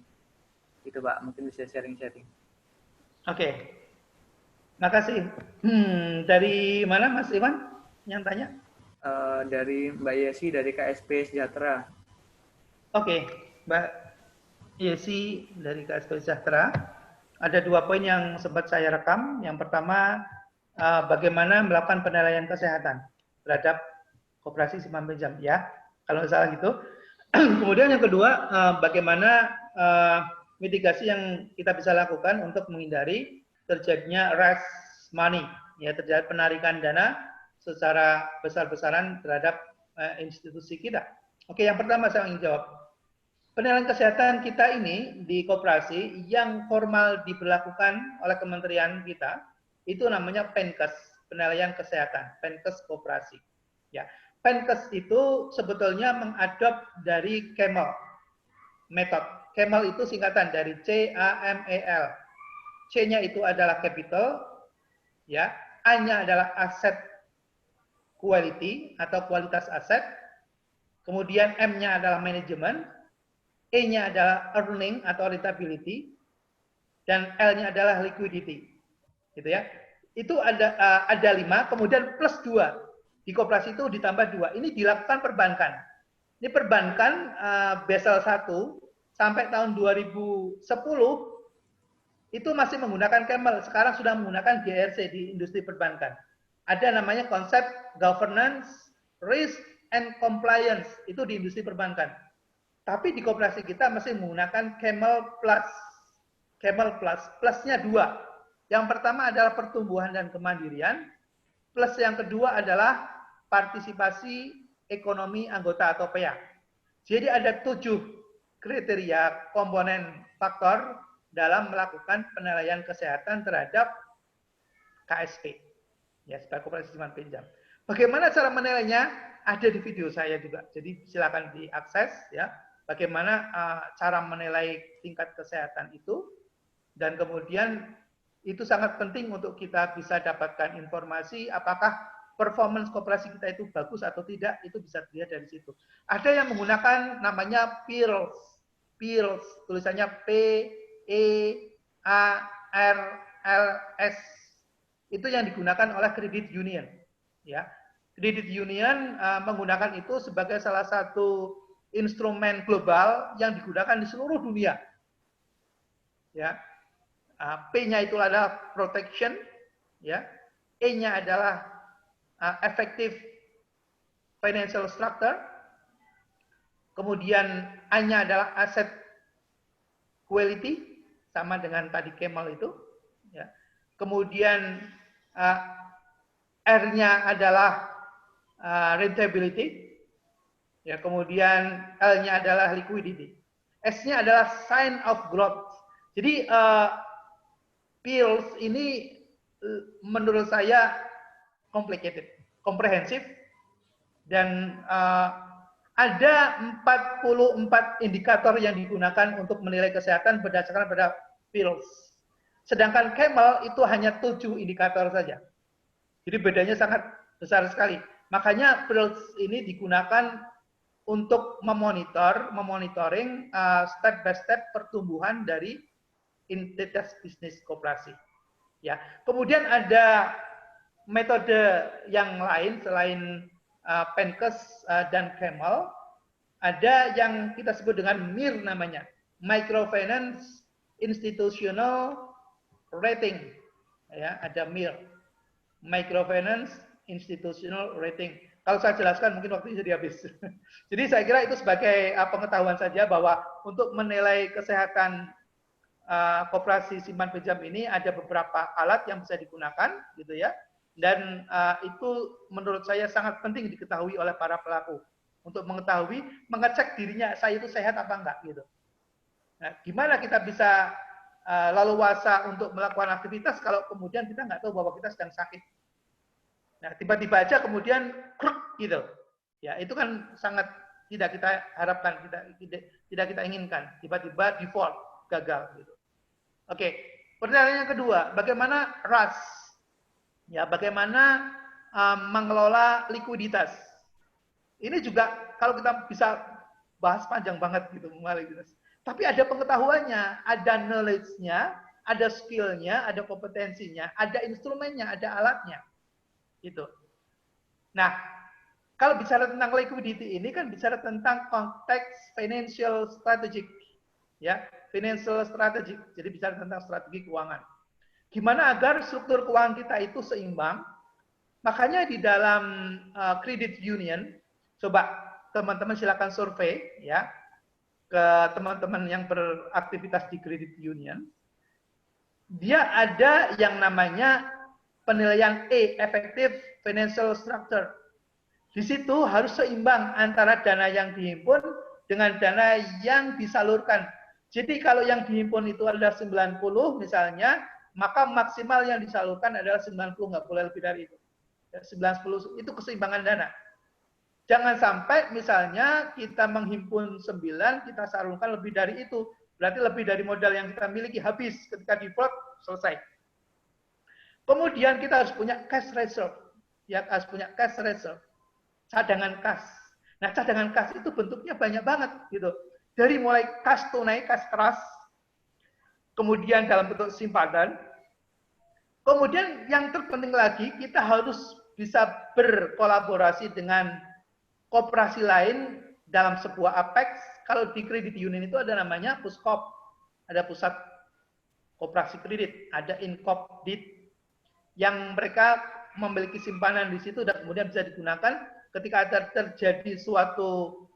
Itu, Pak, mungkin bisa sharing-sharing. Oke. Makasih. Dari mana Mas Iwan yang tanya? Dari Mbak Yesi dari KSP Sejahtera. Oke, Mbak Yesi dari KSP Sejahtera. Ada 2 poin yang sempat saya rekam. Yang pertama, bagaimana melakukan penilaian kesehatan terhadap koperasi simpan pinjam, ya, kalau salah gitu. Kemudian yang kedua, bagaimana mitigasi yang kita bisa lakukan untuk menghindari terjadinya rush money, ya, terjadi penarikan dana secara besar-besaran terhadap institusi kita. Oke, yang pertama saya ingin jawab. Penilaian kesehatan kita ini di koperasi yang formal diberlakukan oleh kementerian kita, itu namanya Penkes, penilaian kesehatan, Penkes koperasi. Ya, Penkes itu sebetulnya mengadop dari CAMEL method. CAMEL itu singkatan dari C-A-M-E-L. C-nya itu adalah capital, ya, A-nya adalah asset quality atau kualitas aset, kemudian M-nya adalah manajemen, E-nya adalah earning atau rentability, dan L-nya adalah liquidity, gitu ya. Itu ada 5, kemudian plus 2 di koperasi itu ditambah 2. Ini dilakukan perbankan. Ini perbankan Basel 1 sampai tahun 2010 itu masih menggunakan CAMEL. Sekarang sudah menggunakan GRC di industri perbankan. Ada namanya konsep governance, risk, and compliance. Itu di industri perbankan. Tapi di koperasi kita masih menggunakan CAMEL Plus. CAMEL Plus. Plusnya 2. Yang pertama adalah pertumbuhan dan kemandirian. Plus yang kedua adalah partisipasi ekonomi anggota atau PEA. Jadi ada 7 kriteria komponen faktor dalam melakukan penilaian kesehatan terhadap KSP, ya, sebagai koperasi simpan pinjam. Bagaimana cara menilainya? Ada di video saya juga. Jadi silakan diakses, ya. Bagaimana cara menilai tingkat kesehatan itu, dan kemudian itu sangat penting untuk kita bisa dapatkan informasi apakah performance koperasi kita itu bagus atau tidak, itu bisa dilihat dari situ. Ada yang menggunakan namanya PIRLS, tulisannya PEARLS. Itu yang digunakan oleh credit union. Ya, credit union menggunakan itu sebagai salah satu instrumen global yang digunakan di seluruh dunia. Ya, P-nya itu adalah protection, ya, E-nya adalah effective financial structure, kemudian A-nya adalah asset quality, sama dengan tadi Kemal itu, ya. Kemudian R-nya adalah rentability, ya. Kemudian L-nya adalah liquidity, S-nya adalah sign of growth. Jadi PIRLS ini menurut saya complicated, komprehensif, dan ada 44 indikator yang digunakan untuk menilai kesehatan berdasarkan pada PIRLS. Sedangkan Camel itu hanya 7 indikator saja. Jadi bedanya sangat besar sekali. Makanya PIRLS ini digunakan untuk memonitoring step by step pertumbuhan dari entitas bisnis koperasi. Ya, kemudian ada metode yang lain selain Penkes dan Camel, ada yang kita sebut dengan MIR namanya, Microfinance Institutional Rating. Ya, ada MIR, Microfinance Institutional Rating. Kalau saya jelaskan mungkin waktunya jadi habis. Jadi saya kira itu sebagai pengetahuan saja bahwa untuk menilai kesehatan koperasi simpan pinjam ini ada beberapa alat yang bisa digunakan, gitu ya. Dan itu menurut saya sangat penting diketahui oleh para pelaku untuk mengetahui, mengecek dirinya saya itu sehat apa enggak, gitu. Nah, gimana kita bisa leluasa untuk melakukan aktivitas kalau kemudian kita nggak tahu bahwa kita sedang sakit. Nah, tiba-tiba aja kemudian gitu. Ya, itu kan sangat tidak kita harapkan, tidak kita inginkan. Tiba-tiba default, gagal gitu. Oke, pertanyaan yang kedua, bagaimana RAS? Ya, bagaimana mengelola likuiditas? Ini juga kalau kita bisa bahas panjang banget gitu mengenai likuiditas. Tapi ada pengetahuannya, ada knowledge-nya, ada skill-nya, ada kompetensinya, ada instrumennya, ada alatnya. Gitu. Nah, kalau bicara tentang liquidity ini kan bicara tentang konteks financial strategic, ya, financial strategic. Jadi bicara tentang strategi keuangan. Gimana agar struktur keuangan kita itu seimbang? Makanya di dalam credit union, coba teman-teman silakan survei, ya, ke teman-teman yang beraktivitas di credit union. Dia ada yang namanya penilaian E, Effective Financial Structure. Di situ harus seimbang antara dana yang dihimpun dengan dana yang disalurkan. Jadi kalau yang dihimpun itu adalah 90 misalnya, maka maksimal yang disalurkan adalah 90, nggak boleh lebih dari itu. 90 itu keseimbangan dana. Jangan sampai misalnya kita menghimpun 9, kita salurkan lebih dari itu. Berarti lebih dari modal yang kita miliki habis ketika default, selesai. Kemudian kita harus punya cash reserve. Ya, harus punya cash reserve. Cadangan kas. Nah, cadangan kas itu bentuknya banyak banget gitu. Dari mulai kas tunai, kas keras, kemudian dalam bentuk simpanan. Kemudian yang terpenting lagi, kita harus bisa berkolaborasi dengan koperasi lain dalam sebuah apex. Kalau di kredit union itu ada namanya Puskop. Ada pusat koperasi kredit, ada Inkopdit yang mereka memiliki simpanan di situ dan kemudian bisa digunakan ketika terjadi suatu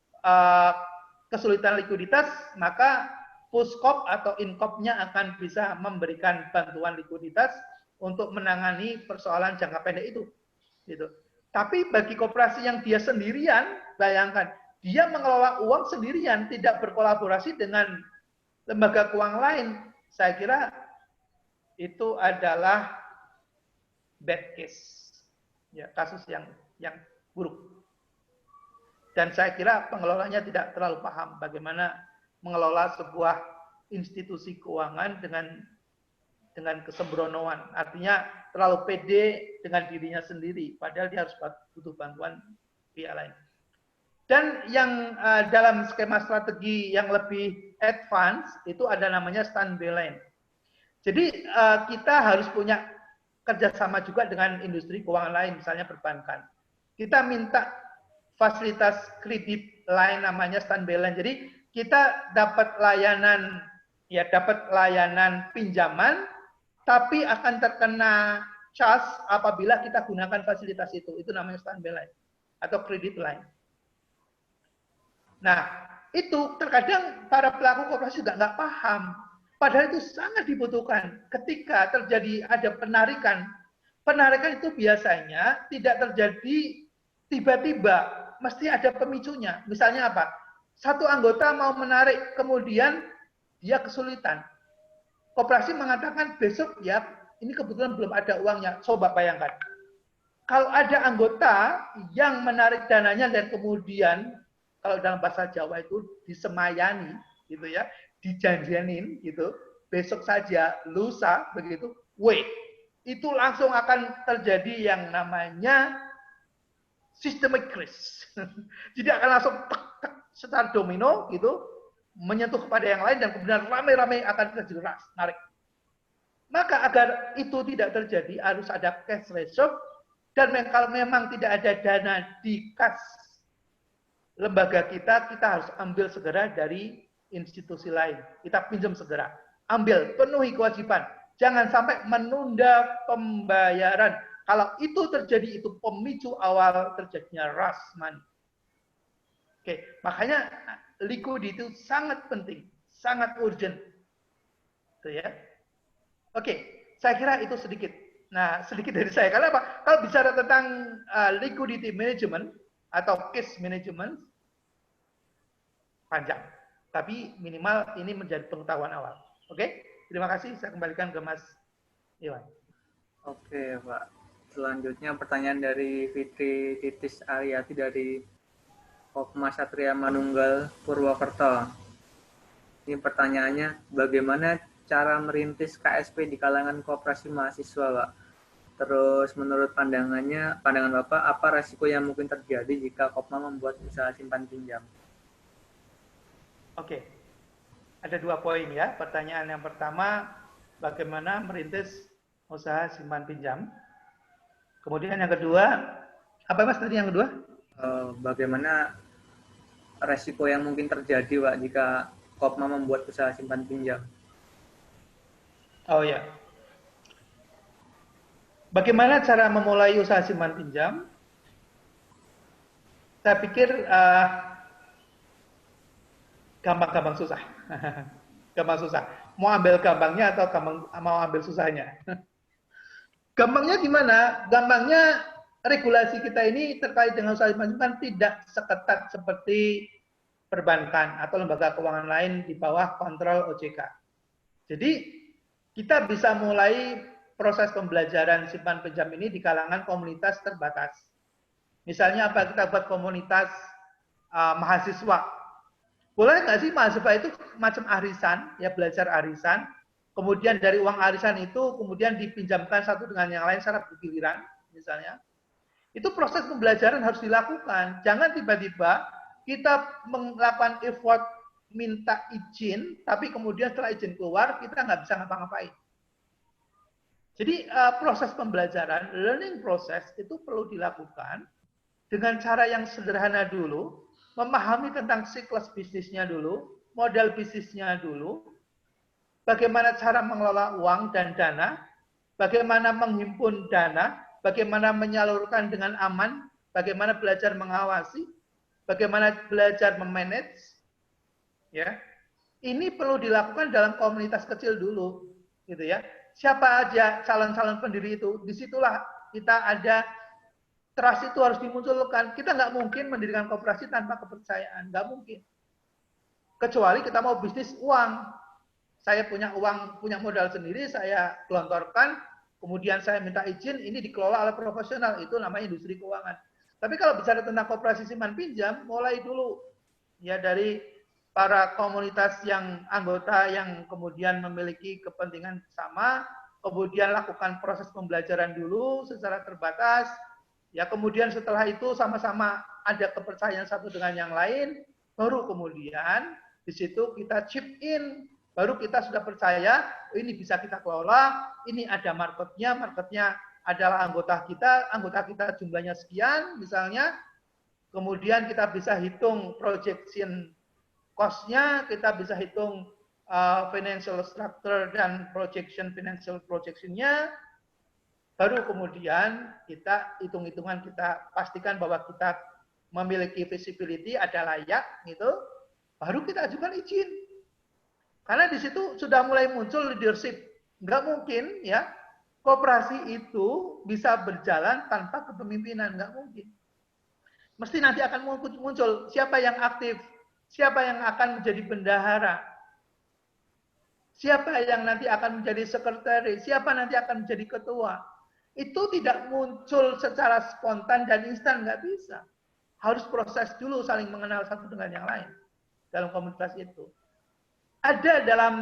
kesulitan likuiditas, maka Puskop atau Inkopnya akan bisa memberikan bantuan likuiditas untuk menangani persoalan jangka pendek itu. Gitu. Tapi bagi koperasi yang dia sendirian, bayangkan, dia mengelola uang sendirian, tidak berkolaborasi dengan lembaga keuangan lain, saya kira itu adalah bad case. Ya, kasus yang buruk. Dan saya kira pengelolanya tidak terlalu paham bagaimana mengelola sebuah institusi keuangan dengan dengan kesembronoan, artinya terlalu pede dengan dirinya sendiri, padahal dia harus butuh bantuan pihak lain. Dan yang dalam skema strategi yang lebih advance itu ada namanya standby line. Jadi kita harus punya kerjasama juga dengan industri keuangan lain, misalnya perbankan. Kita minta fasilitas kredit line namanya standby line. Jadi kita dapat layanan pinjaman, tapi akan terkena charge apabila kita gunakan fasilitas itu. Itu namanya standby line atau kredit line. Nah, itu terkadang para pelaku koperasi juga nggak paham. Padahal itu sangat dibutuhkan ketika terjadi ada penarikan. Penarikan itu biasanya tidak terjadi tiba-tiba, mesti ada pemicunya. Misalnya apa? Satu anggota mau menarik, kemudian dia kesulitan. Koperasi mengatakan besok ya, ini kebetulan belum ada uangnya. Coba bayangkan. Kalau ada anggota yang menarik dananya dan kemudian kalau dalam bahasa Jawa itu disemayani gitu ya, dijanjianin gitu, besok saja, lusa begitu, itu langsung akan terjadi yang namanya systemic crisis. Jadi akan langsung secara domino gitu, menyentuh kepada yang lain dan kemudian ramai-ramai akan terjadi narik. Maka agar itu tidak terjadi harus ada cash reserve, dan kalau memang tidak ada dana di kas lembaga kita harus ambil segera dari institusi lain. Kita pinjam segera. Ambil, penuhi kewajiban. Jangan sampai menunda pembayaran. Kalau itu terjadi, itu pemicu awal terjadinya rush money. Oke, makanya liquidity itu sangat penting, sangat urgent. Itu ya. Oke, saya kira itu sedikit. Nah, sedikit dari saya. Karena apa? Kalau bicara tentang liquidity management atau cash management, panjang. Tapi minimal ini menjadi pengetahuan awal. Oke? Terima kasih. Saya kembalikan ke Mas Iwan. Oke, Pak. Selanjutnya pertanyaan dari Fitri Titis Aryati dari Kopma Satria Manunggal Purwokerto. Ini pertanyaannya, bagaimana cara merintis KSP di kalangan koperasi mahasiswa, Pak? Terus menurut pandangan Bapak, apa resiko yang mungkin terjadi jika Kopma membuat usaha simpan pinjam? Oke, ada 2 poin ya. Pertanyaan yang pertama, bagaimana merintis usaha simpan pinjam. Kemudian yang kedua, apa Mas tadi yang kedua? Bagaimana resiko yang mungkin terjadi, Pak, jika Kopma membuat usaha simpan pinjam? Oh ya. Bagaimana cara memulai usaha simpan pinjam? Saya pikir gampang-gampang susah. Gampang susah. Mau ambil gampangnya atau mau ambil susahnya? Gampangnya gimana? Gampangnya regulasi kita ini terkait dengan usaha simpan tidak seketat seperti perbankan atau lembaga keuangan lain di bawah kontrol OJK. Jadi kita bisa mulai proses pembelajaran simpan pinjam ini di kalangan komunitas terbatas. Misalnya apa? Kita buat komunitas mahasiswa. Boleh nggak sih mahasiswa itu macam arisan, ya belajar arisan, kemudian dari uang arisan itu kemudian dipinjamkan satu dengan yang lain secara bergiliran, misalnya. Itu proses pembelajaran harus dilakukan. Jangan tiba-tiba kita melakukan effort minta izin, tapi kemudian setelah izin keluar, kita nggak bisa ngapa-ngapain. Jadi proses pembelajaran, learning process itu perlu dilakukan dengan cara yang sederhana dulu, memahami tentang siklus bisnisnya dulu, model bisnisnya dulu, bagaimana cara mengelola uang dan dana, bagaimana menghimpun dana, bagaimana menyalurkan dengan aman, bagaimana belajar mengawasi, bagaimana belajar memanage, ya. Ini perlu dilakukan dalam komunitas kecil dulu, gitu ya. Siapa aja calon-calon pendiri itu, disitulah kita ada trust itu harus dimunculkan. Kita nggak mungkin mendirikan koperasi tanpa kepercayaan, nggak mungkin. Kecuali kita mau bisnis uang. Saya punya uang, punya modal sendiri, saya gelontorkan, kemudian saya minta izin, ini dikelola oleh profesional, itu namanya industri keuangan. Tapi kalau bicara tentang koperasi simpan pinjam, mulai dulu ya dari para komunitas yang anggota yang kemudian memiliki kepentingan sama, kemudian lakukan proses pembelajaran dulu secara terbatas, ya kemudian setelah itu sama-sama ada kepercayaan satu dengan yang lain, baru kemudian di situ kita chip in, baru kita sudah percaya ini bisa kita kelola, ini ada marketnya adalah anggota kita jumlahnya sekian misalnya, kemudian kita bisa hitung projection cost-nya, kita bisa hitung financial structure dan financial projection-nya, baru kemudian kita hitung-hitungan, kita pastikan bahwa kita memiliki visibility, ada layak gitu, baru kita ajukan izin. Karena di situ sudah mulai muncul leadership. Nggak mungkin ya koperasi itu bisa berjalan tanpa kepemimpinan, nggak mungkin. Mesti nanti akan muncul siapa yang aktif, siapa yang akan menjadi bendahara, siapa yang nanti akan menjadi sekretaris, siapa nanti akan menjadi ketua. Itu tidak muncul secara spontan dan instan, nggak bisa. Harus proses dulu saling mengenal satu dengan yang lain dalam komunitas itu. Ada dalam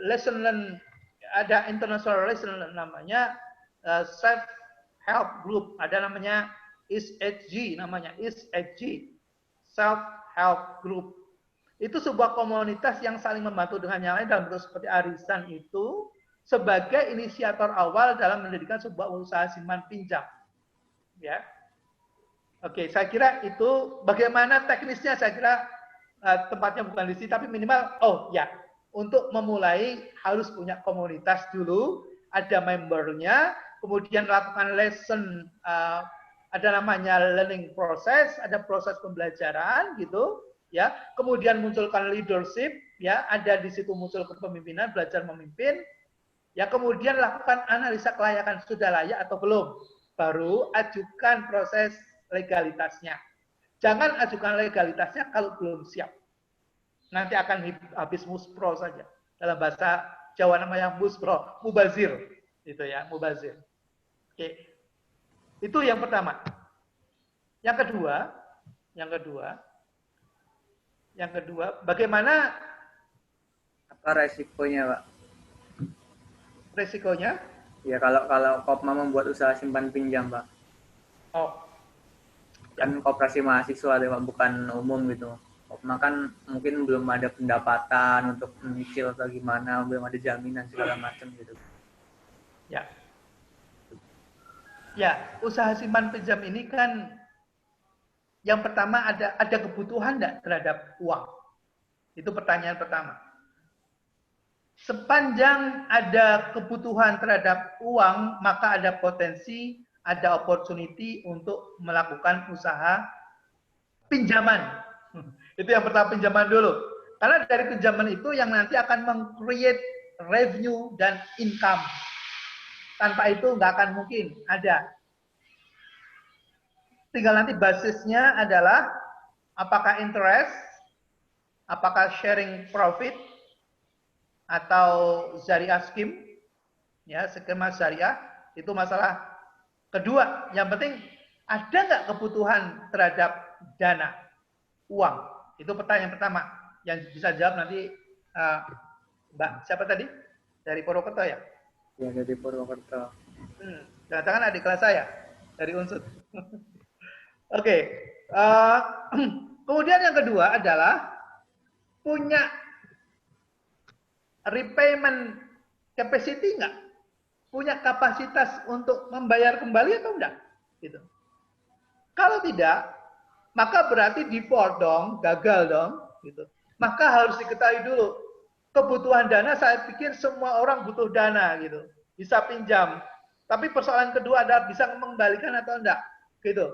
lesson learn, ada international lesson learn namanya self help group, ada namanya ISHG, self help group. Itu sebuah komunitas yang saling membantu dengan yang lain dalam bentuk seperti arisan itu sebagai inisiator awal dalam mendirikan sebuah usaha simpan pinjam. Ya. Oke, saya kira itu bagaimana teknisnya, saya kira tempatnya bukan di sini, tapi minimal, untuk memulai harus punya komunitas dulu, ada membernya, kemudian lakukan lesson, ada namanya learning process, ada proses pembelajaran gitu, ya, kemudian munculkan leadership, ya, ada di situ muncul kepemimpinan, belajar memimpin, ya, kemudian lakukan analisa kelayakan, sudah layak atau belum, baru ajukan proses legalitasnya. Jangan ajukan legalitasnya kalau belum siap. Nanti akan habis muspro saja. Dalam bahasa Jawa namanya muspro, mubazir. Itu ya, mubazir. Oke. Itu yang pertama. Yang kedua, bagaimana Apa resikonya, Pak? resikonya? Ya kalau Kopma membuat usaha simpan pinjam, Pak. Kan koperasi mahasiswa deh, Pak, bukan umum gitu. Kopma kan mungkin belum ada pendapatan untuk menyicil atau gimana, belum ada jaminan segala macam gitu. Ya. Ya, usaha simpan pinjam ini kan yang pertama ada kebutuhan enggak terhadap uang? Itu pertanyaan pertama. Sepanjang ada kebutuhan terhadap uang, maka ada potensi, ada opportunity untuk melakukan usaha pinjaman. Itu yang pertama, pinjaman dulu. Karena dari pinjaman itu yang nanti akan meng-create revenue dan income. Tanpa itu nggak akan mungkin ada. Tinggal nanti basisnya adalah apakah interest, apakah sharing profit, atau syariah scheme, ya, skema syariah, itu masalah kedua. Yang penting ada nggak kebutuhan terhadap dana, uang. Itu pertanyaan pertama. Yang bisa jawab nanti Mbak siapa tadi? Dari Purwokerto ya? Ya, dari Purwokerto. Jangan-jangan adik kelas saya dari Unsud. Oke. Kemudian yang kedua adalah punya repayment capacity nggak? Punya kapasitas untuk membayar kembali atau enggak? Gitu. Kalau tidak, maka berarti default dong, gagal dong. Gitu. Maka harus diketahui dulu, kebutuhan dana, saya pikir semua orang butuh dana, gitu. Bisa pinjam. Tapi persoalan kedua adalah bisa mengembalikan atau enggak. Gitu.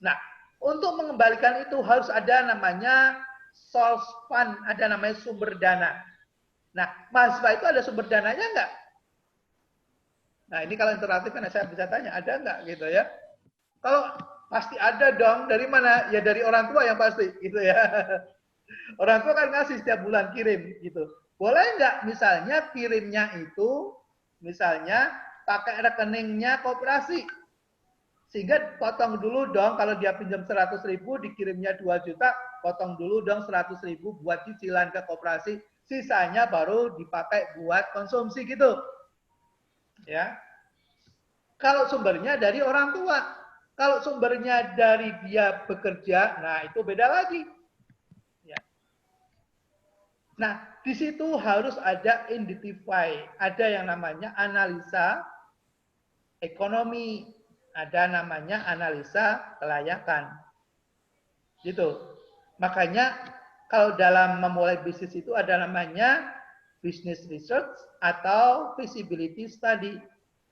Nah, untuk mengembalikan itu harus ada namanya source fund, ada namanya sumber dana. Nah, mahasiswa itu ada sumber dananya enggak? Nah, ini kalau interaktif kan saya bisa tanya, ada enggak gitu ya? Kalau pasti ada dong, dari mana? Ya dari orang tua yang pasti gitu ya. Orang tua kan ngasih setiap bulan kirim gitu. Boleh enggak misalnya kirimnya itu misalnya pakai rekeningnya koperasi. Sehingga potong dulu dong, kalau dia pinjam 100.000 dikirimnya 2 juta, potong dulu dong 100.000 buat cicilan ke koperasi sisanya baru dipakai buat konsumsi gitu. Ya. Kalau sumbernya dari orang tua, kalau sumbernya dari dia bekerja, nah itu beda lagi. Ya. Nah, di situ harus ada identify, ada yang namanya analisa ekonomi, ada namanya analisa kelayakan. Gitu. Makanya kalau dalam memulai bisnis itu ada namanya business research atau feasibility study.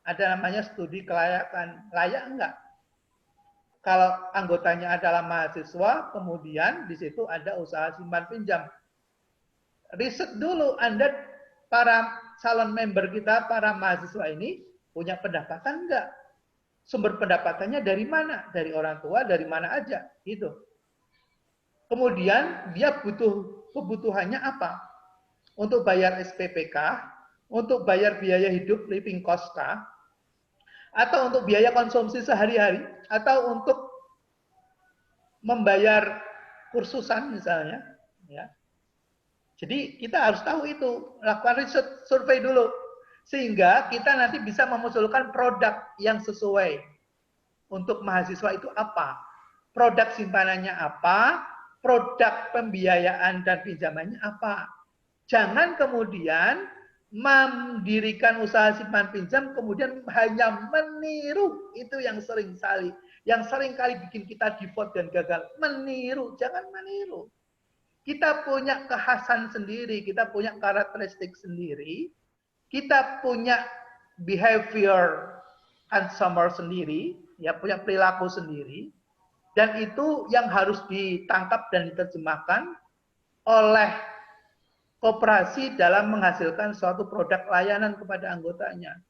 Ada namanya studi kelayakan. Layak enggak? Kalau anggotanya adalah mahasiswa, kemudian di situ ada usaha simpan pinjam. Riset dulu Anda, para calon member kita, para mahasiswa ini punya pendapatan enggak? Sumber pendapatannya dari mana? Dari orang tua, dari mana aja? Gitu. Kemudian dia butuh kebutuhannya apa? Untuk bayar SPPK, untuk bayar biaya hidup living cost kah? Atau untuk biaya konsumsi sehari-hari, atau untuk membayar kursusan misalnya, ya. Jadi kita harus tahu itu, lakukan riset, survei dulu, sehingga kita nanti bisa memunculkan produk yang sesuai untuk mahasiswa itu apa, produk simpanannya apa, produk pembiayaan dan pinjamannya apa. Jangan kemudian mendirikan usaha simpan pinjam kemudian hanya meniru, itu yang sering kali bikin kita default dan gagal. Meniru, jangan meniru. Kita punya kekhasan sendiri, kita punya karakteristik sendiri, kita punya behavior consumer sendiri, ya punya perilaku sendiri, dan itu yang harus ditangkap dan diterjemahkan oleh koperasi dalam menghasilkan suatu produk layanan kepada anggotanya.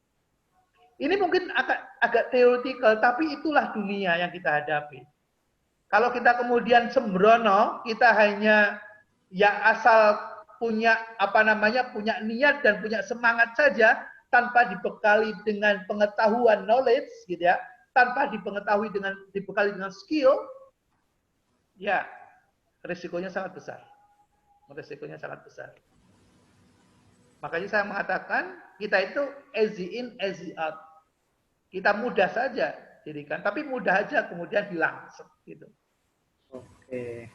Ini mungkin agak teoretikal, tapi itulah dunia yang kita hadapi. Kalau kita kemudian sembrono, kita hanya ya asal punya punya niat dan punya semangat saja, tanpa dibekali dengan pengetahuan knowledge, gitu ya, tanpa dibekali dengan skill, ya risikonya sangat besar. Risikonya sangat besar. Makanya saya mengatakan kita itu easy in, easy out. Kita mudah saja dirikan, tapi mudah aja kemudian hilang gitu. Oke.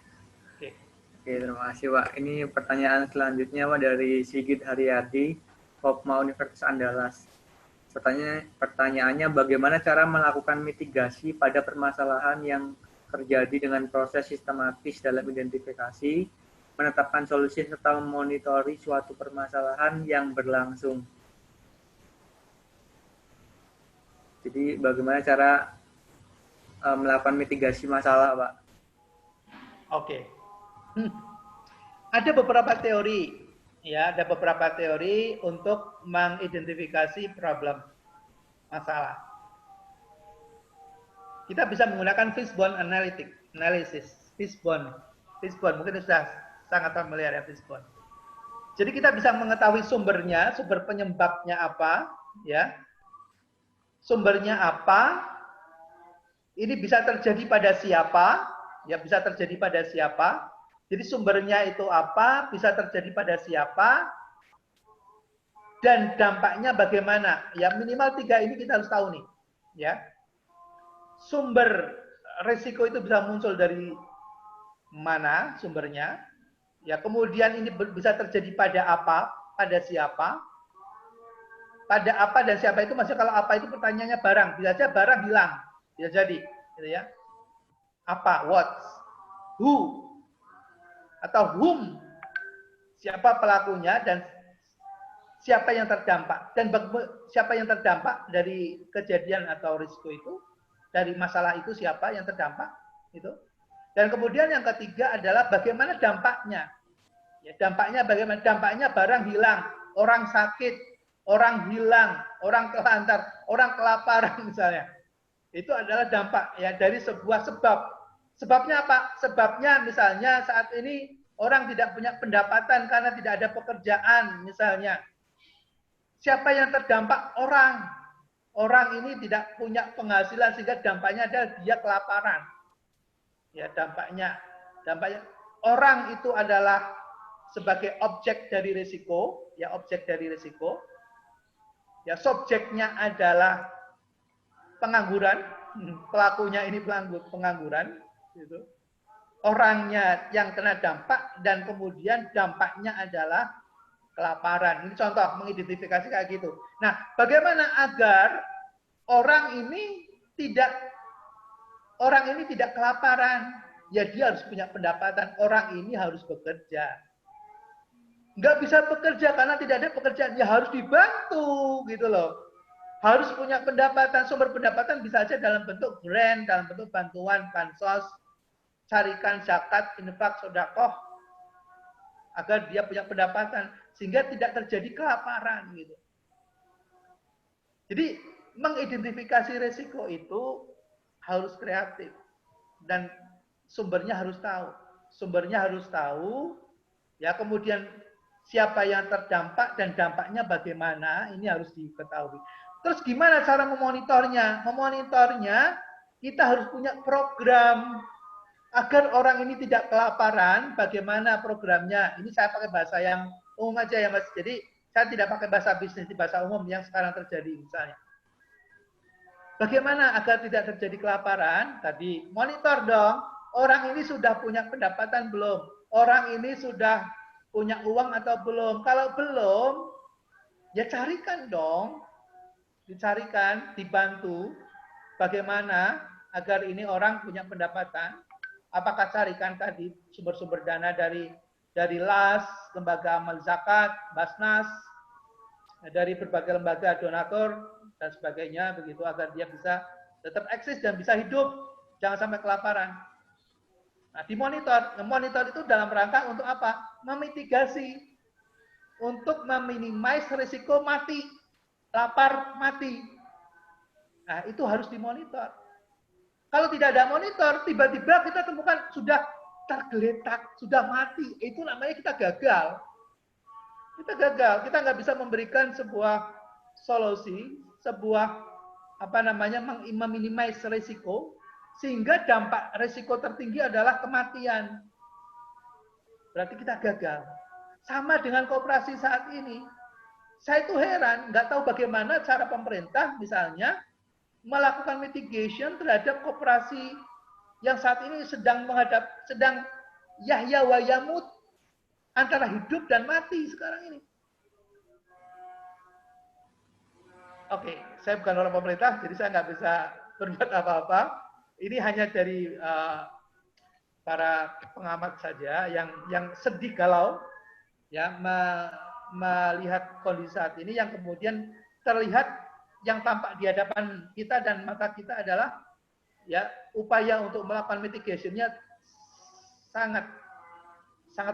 Oke. Oke, terima kasih, Pak. Ini pertanyaan selanjutnya, Pak, dari Sigit Haryadi, Popma Universitas Andalas. Pertanyaannya, bagaimana cara melakukan mitigasi pada permasalahan yang terjadi dengan proses sistematis dalam identifikasi, menetapkan solusi, serta memonitori suatu permasalahan yang berlangsung. Jadi, bagaimana cara melakukan mitigasi masalah, Pak? Oke. Ada beberapa teori, ya, ada beberapa teori untuk mengidentifikasi problem, masalah. Kita bisa menggunakan fishbone analysis, fishbone mungkin sudah sangat familiar ya fishbone. Jadi kita bisa mengetahui sumbernya, sumber penyebabnya apa, ya. Sumbernya apa? Ini bisa terjadi pada siapa? Ya, bisa terjadi pada siapa? Jadi sumbernya itu apa? Bisa terjadi pada siapa? Dan dampaknya bagaimana? Ya, minimal 3 ini kita harus tahu nih, ya. Sumber risiko itu bisa muncul dari mana sumbernya? Ya, kemudian ini bisa terjadi pada apa? Pada siapa? Pada apa dan siapa itu masih, kalau apa itu pertanyaannya barang. Bisa saja barang hilang. Bisa jadi, gitu ya. Apa? What? Who? Atau whom? Siapa pelakunya dan siapa yang terdampak? Dan siapa yang terdampak dari kejadian atau risiko itu? Dari masalah itu siapa yang terdampak? Itu. Dan kemudian yang ketiga adalah bagaimana dampaknya. Ya, dampaknya bagaimana? Dampaknya barang hilang, orang sakit, orang hilang, orang kelantar, orang kelaparan misalnya. Itu adalah dampak ya dari sebuah sebab. Sebabnya apa? Sebabnya misalnya saat ini orang tidak punya pendapatan karena tidak ada pekerjaan misalnya. Siapa yang terdampak? Orang. Orang ini tidak punya penghasilan sehingga dampaknya adalah dia kelaparan. Ya, dampaknya orang itu adalah sebagai objek dari risiko, ya objek dari risiko. Ya subjeknya adalah pengangguran, pelakunya ini pengangguran, gitu. Orangnya yang kena dampak dan kemudian dampaknya adalah kelaparan. Ini contoh mengidentifikasi kayak gitu. Nah, bagaimana agar orang ini tidak kelaparan? Ya dia harus punya pendapatan. Orang ini harus bekerja. Nggak bisa bekerja karena tidak ada pekerjaan. Ya harus dibantu gitu loh. Harus punya pendapatan. Sumber pendapatan bisa aja dalam bentuk grant, dalam bentuk bantuan, bansos, carikan zakat, infak, sedekah agar dia punya pendapatan sehingga tidak terjadi kelaparan gitu. Jadi mengidentifikasi risiko itu harus kreatif dan sumbernya harus tahu. Sumbernya harus tahu, ya kemudian siapa yang terdampak dan dampaknya bagaimana, ini harus diketahui. Terus gimana cara memonitornya? Memonitornya kita harus punya program agar orang ini tidak kelaparan. Bagaimana programnya? Ini saya pakai bahasa yang umum aja ya Mas. Jadi saya tidak pakai bahasa bisnis, di bahasa umum yang sekarang terjadi misalnya. Bagaimana agar tidak terjadi kelaparan? Tadi monitor dong. Orang ini sudah punya pendapatan belum? Orang ini sudah punya uang atau belum? Kalau belum, ya carikan dong. Dicarikan, dibantu. Bagaimana agar ini orang punya pendapatan? Apakah carikan tadi sumber-sumber dana dari LAS, Lembaga Amal Zakat, Basnas, dari berbagai lembaga donatur dan sebagainya begitu agar dia bisa tetap eksis dan bisa hidup, jangan sampai kelaparan. Nah, dimonitor. Memonitor itu dalam rangka untuk apa? Memitigasi, untuk meminimais risiko mati, lapar mati. Nah, itu harus dimonitor. Kalau tidak ada monitor, tiba-tiba kita temukan sudah tergeletak, sudah mati. Itu namanya kita gagal. Kita gagal. Kita nggak bisa memberikan sebuah solusi, sebuah meminimais risiko, sehingga dampak risiko tertinggi adalah kematian. Berarti kita gagal. Sama dengan koperasi saat ini. Saya itu heran, nggak tahu bagaimana cara pemerintah misalnya melakukan mitigation terhadap koperasi yang saat ini sedang yahya wa yamut, antara hidup dan mati sekarang ini. Oke, saya bukan orang pemerintah, jadi saya nggak bisa berbuat apa-apa. Ini hanya dari para pengamat saja yang sedih galau ya melihat kondisi saat ini, yang kemudian terlihat yang tampak di hadapan kita dan mata kita adalah ya upaya untuk melakukan mitigation-nya sangat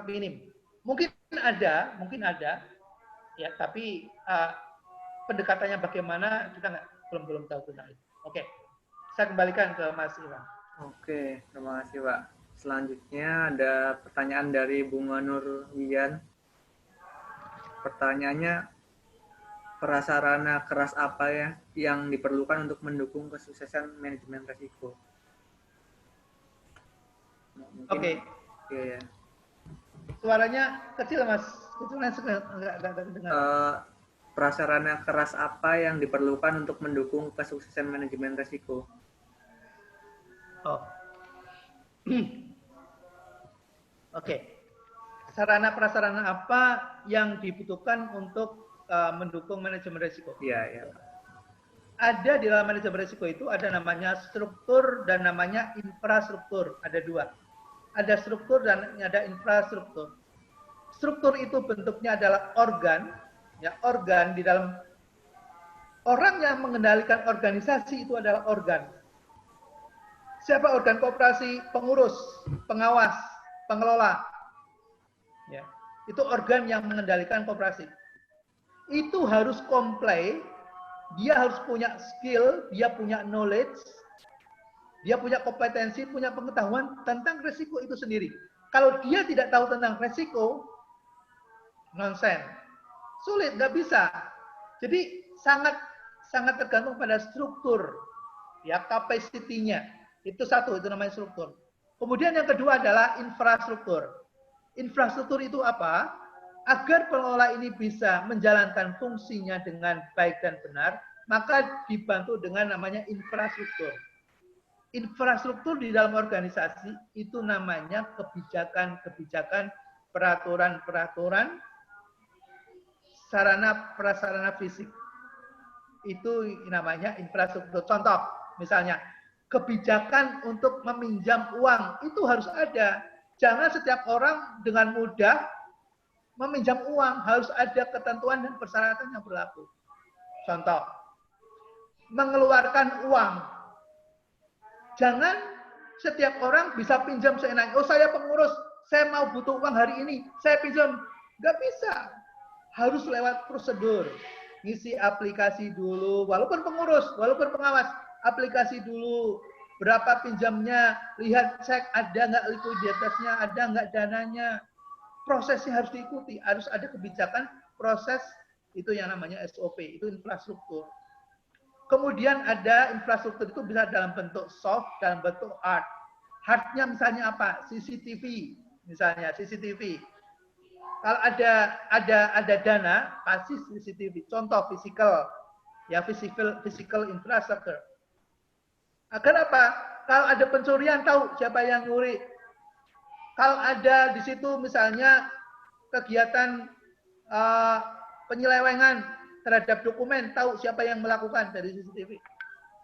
minim. Mungkin ada ya, tapi pendekatannya bagaimana kita belum tahu tentang itu. Oke. Saya kembalikan ke Mas Iwan. Oke, terima kasih Pak. Selanjutnya ada pertanyaan dari Bunga Nur Wian. Pertanyaannya, prasarana keras apa ya yang diperlukan untuk mendukung kesuksesan manajemen risiko? Oke. Ya. Suaranya kecil Mas. Kecil enggak dengar. Prasarana keras apa yang diperlukan untuk mendukung kesuksesan manajemen risiko? Oh. Oke. Sarana prasarana apa yang dibutuhkan untuk mendukung manajemen risiko? Iya, ya. Ada di dalam manajemen risiko itu ada namanya struktur dan namanya infrastruktur. Ada dua. Ada struktur dan ada infrastruktur. Struktur itu bentuknya adalah organ, ya organ di dalam orang yang mengendalikan organisasi itu adalah organ. Siapa organ koperasi? Pengurus, pengawas, pengelola. Ya, itu organ yang mengendalikan koperasi. Itu harus comply, dia harus punya skill, dia punya knowledge, dia punya kompetensi, punya pengetahuan tentang risiko itu sendiri. Kalau dia tidak tahu tentang risiko, nonsen, sulit, nggak bisa. Jadi sangat tergantung pada struktur, ya capacity-nya. Itu satu, itu namanya struktur. Kemudian yang kedua adalah infrastruktur. Infrastruktur itu apa? Agar pengelola ini bisa menjalankan fungsinya dengan baik dan benar, maka dibantu dengan namanya infrastruktur. Infrastruktur di dalam organisasi itu namanya kebijakan-kebijakan, peraturan-peraturan, sarana prasarana fisik. Itu namanya infrastruktur. Contoh, misalnya kebijakan untuk meminjam uang itu harus ada. Jangan setiap orang dengan mudah meminjam uang, harus ada ketentuan dan persyaratan yang berlaku. Contoh, mengeluarkan uang. Jangan setiap orang bisa pinjam seenaknya. Oh, saya pengurus, saya mau butuh uang hari ini, saya pinjam. Nggak bisa. Harus lewat prosedur. Ngisi aplikasi dulu, walaupun pengurus, walaupun pengawas, aplikasi dulu. Berapa pinjamnya, lihat cek ada nggak likuiditasnya, ada nggak dananya. Prosesnya harus diikuti, harus ada kebijakan, proses, itu yang namanya SOP, itu infrastruktur. Kemudian ada infrastruktur itu bisa dalam bentuk soft, dalam bentuk hard. Hardnya misalnya apa? CCTV, misalnya CCTV. Kalau ada dana, pasti CCTV. Contoh physical, ya physical infrastructure. Agar apa? Kalau ada pencurian, tahu siapa yang nyuri. Kalau ada di situ misalnya kegiatan penyelewengan terhadap dokumen, tahu siapa yang melakukan dari CCTV.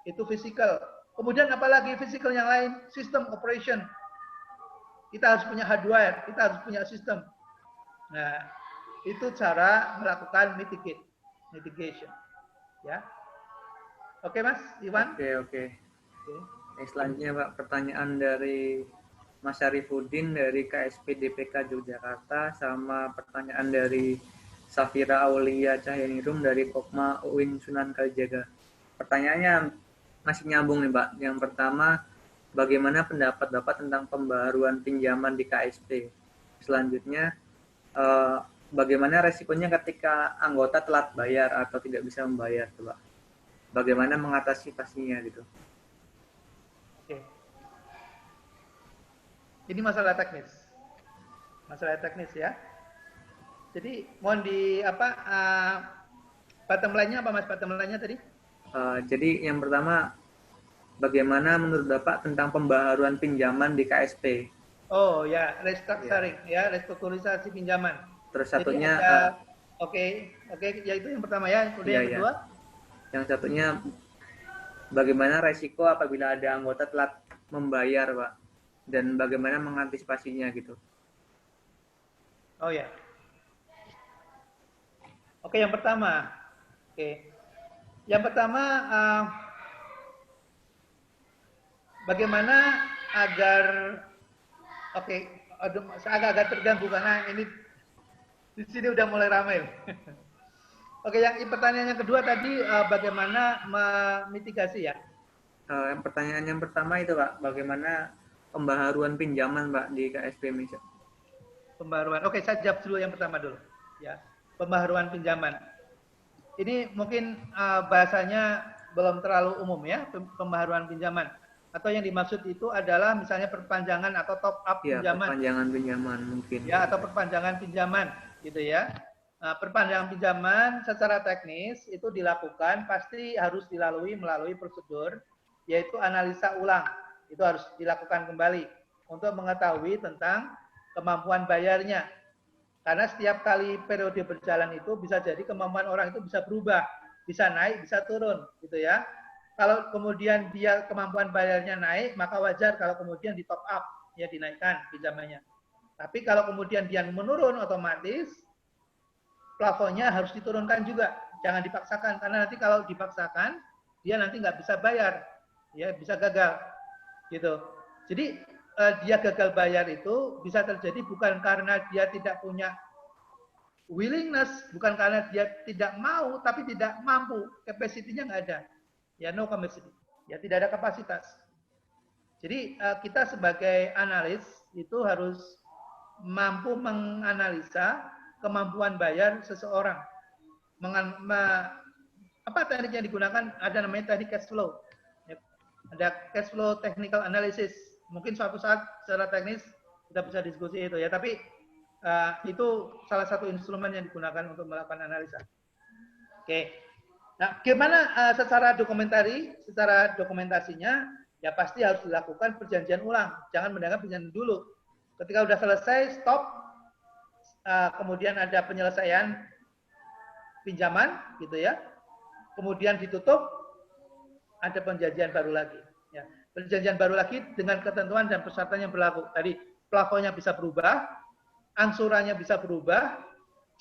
Itu physical. Kemudian apalagi physical yang lain, system operation. Kita harus punya hardware, kita harus punya sistem. Nah, itu cara melakukan mitigation. Ya. Oke, Mas Iwan? Oke. Selanjutnya, Pak, pertanyaan dari Mas Syarifuddin dari KSP DPK Yogyakarta, sama pertanyaan dari Safira Aulia Cahyanirum dari Kokma UIN Sunan Kalijaga. Pertanyaannya masih nyambung nih, Pak. Yang pertama, bagaimana pendapat Bapak tentang pembaharuan pinjaman di KSP? Selanjutnya, bagaimana resikonya ketika anggota telat bayar atau tidak bisa membayar, Pak? Bagaimana mengatasi pastinya gitu? Oke. Ini masalah teknis. Masalah teknis ya. Jadi mohon di apa bottom line-nya apa Mas, bottom line-nya tadi? Jadi yang pertama, bagaimana menurut Bapak tentang pembaharuan pinjaman di KSP? Oh ya, restructuring ya, restrukturisasi pinjaman. Terus satunya oke, ya itu yang pertama ya. Kemudian yang kedua? Yang satunya, bagaimana resiko apabila ada anggota telat membayar, Pak? Dan bagaimana mengantisipasinya gitu? Oh ya. Oke, yang pertama. Oke. Yang pertama, bagaimana agar saya agak terganggu karena ini di sini udah mulai ramai. Oke, yang pertanyaan yang kedua tadi bagaimana memitigasi ya? Pertanyaan yang pertama itu, Pak, bagaimana pembaharuan pinjaman, Pak, di KSP Indonesia? Pembaharuan. Oke, saya jawab dulu yang pertama dulu. Ya, pembaharuan pinjaman. Ini mungkin bahasanya belum terlalu umum ya, pembaharuan pinjaman. Atau yang dimaksud itu adalah misalnya perpanjangan atau top up pinjaman. Perpanjangan pinjaman mungkin. Ya, atau perpanjangan pinjaman, gitu ya. Nah, perpanjangan pinjaman secara teknis itu dilakukan pasti harus melalui prosedur, yaitu analisa ulang. Itu harus dilakukan kembali untuk mengetahui tentang kemampuan bayarnya. Karena setiap kali periode berjalan itu bisa jadi kemampuan orang itu bisa berubah, bisa naik, bisa turun, gitu ya. Kalau kemudian dia kemampuan bayarnya naik, maka wajar kalau kemudian di top up, ya dinaikkan pinjamannya. Tapi kalau kemudian dia menurun, otomatis plafonnya harus diturunkan juga. Jangan dipaksakan, karena nanti kalau dipaksakan, dia nanti nggak bisa bayar, ya bisa gagal, gitu. Jadi dia gagal bayar itu bisa terjadi bukan karena dia tidak punya willingness, bukan karena dia tidak mau, tapi tidak mampu, capacity-nya nggak ada. Ya, no capacity. Ya, tidak ada kapasitas. Jadi kita sebagai analis itu harus mampu menganalisa kemampuan bayar seseorang. Apa teknik yang digunakan? Ada namanya teknik cash flow. Ada cash flow technical analysis. Mungkin suatu saat secara teknis kita bisa diskusi itu ya. Tapi Itu salah satu instrumen yang digunakan untuk melakukan analisa. Oke. Nah, gimana secara dokumentasinya? Ya pasti harus dilakukan perjanjian ulang. Jangan mendengar perjanjian dulu. Ketika sudah selesai, stop. Kemudian ada penyelesaian pinjaman, gitu ya. Kemudian ditutup, ada perjanjian baru lagi. Ya. Perjanjian baru lagi dengan ketentuan dan persyaratan yang berlaku. Tadi plafonnya bisa berubah, angsurannya bisa berubah,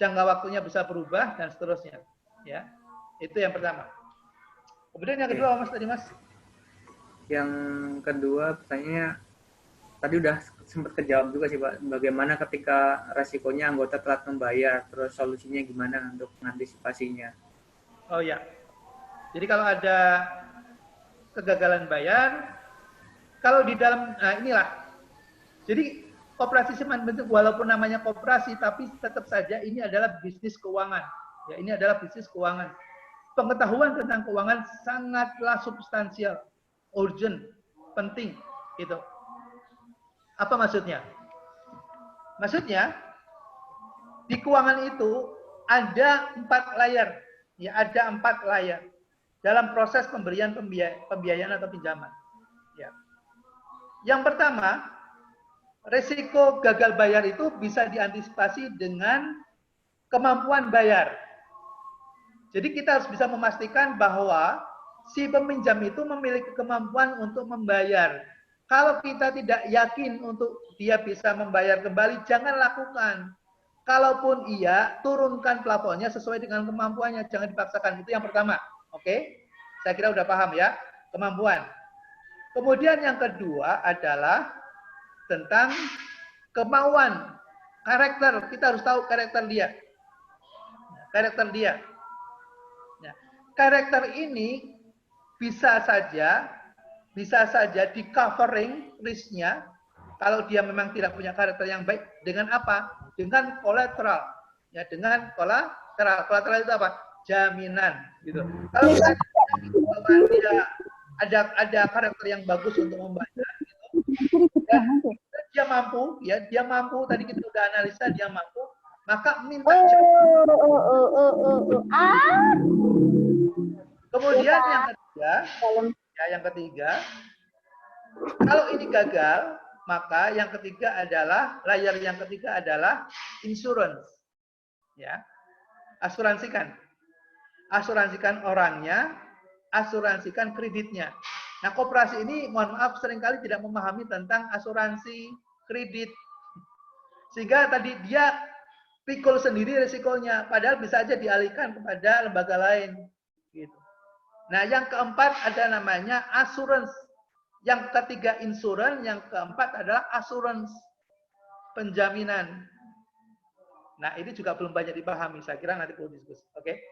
jangka waktunya bisa berubah, dan seterusnya. Ya, itu yang pertama. Kemudian yang kedua, Mas tadi Mas. Yang kedua, pertanyaannya tadi udah sempat kejawab juga sih Pak. Bagaimana ketika resikonya anggota telat membayar, terus solusinya gimana untuk mengantisipasinya? Oh ya, jadi kalau ada kegagalan bayar, kalau di dalam, nah inilah. Jadi koperasi semen bentuk walaupun namanya koperasi, tapi tetap saja ini adalah bisnis keuangan. Ya, ini adalah bisnis keuangan. Pengetahuan tentang keuangan sangatlah substansial, urgent, penting, gitu. Apa maksudnya? Maksudnya di keuangan itu ada 4 layer, ya ada 4 layer dalam proses pemberian pembiayaan atau pinjaman. Ya. Yang pertama, risiko gagal bayar itu bisa diantisipasi dengan kemampuan bayar. Jadi kita harus bisa memastikan bahwa si peminjam itu memiliki kemampuan untuk membayar. Kalau kita tidak yakin untuk dia bisa membayar kembali, jangan lakukan. Kalaupun iya, turunkan plafonnya sesuai dengan kemampuannya, jangan dipaksakan. Itu yang pertama. Oke? Saya kira udah paham ya, kemampuan. Kemudian yang kedua adalah tentang kemauan, karakter. Kita harus tahu karakter dia. Karakter dia. Nah, karakter ini bisa saja di covering risk-nya kalau dia memang tidak punya karakter yang baik dengan apa? Dengan kolateral. Ya, dengan kolateral. Kolateral itu apa? Jaminan, gitu. Kalau kita ada karakter yang bagus untuk membayar, gitu. Dia mampu, tadi kita sudah analisa dia mampu, maka minta Kemudian yang ketiga, kalau ini gagal, maka yang ketiga adalah layer yang ketiga adalah insurance. Ya. Asuransikan. Asuransikan orangnya, asuransikan kreditnya. Nah, koperasi ini mohon maaf seringkali tidak memahami tentang asuransi kredit. Sehingga tadi dia pikul sendiri risikonya, padahal bisa aja dialihkan kepada lembaga lain. Gitu. Nah, yang keempat ada namanya assurance. Yang ketiga insurance, yang keempat adalah assurance, penjaminan. Nah, ini juga belum banyak dipahami. Saya kira nanti perlu diskusi. Oke.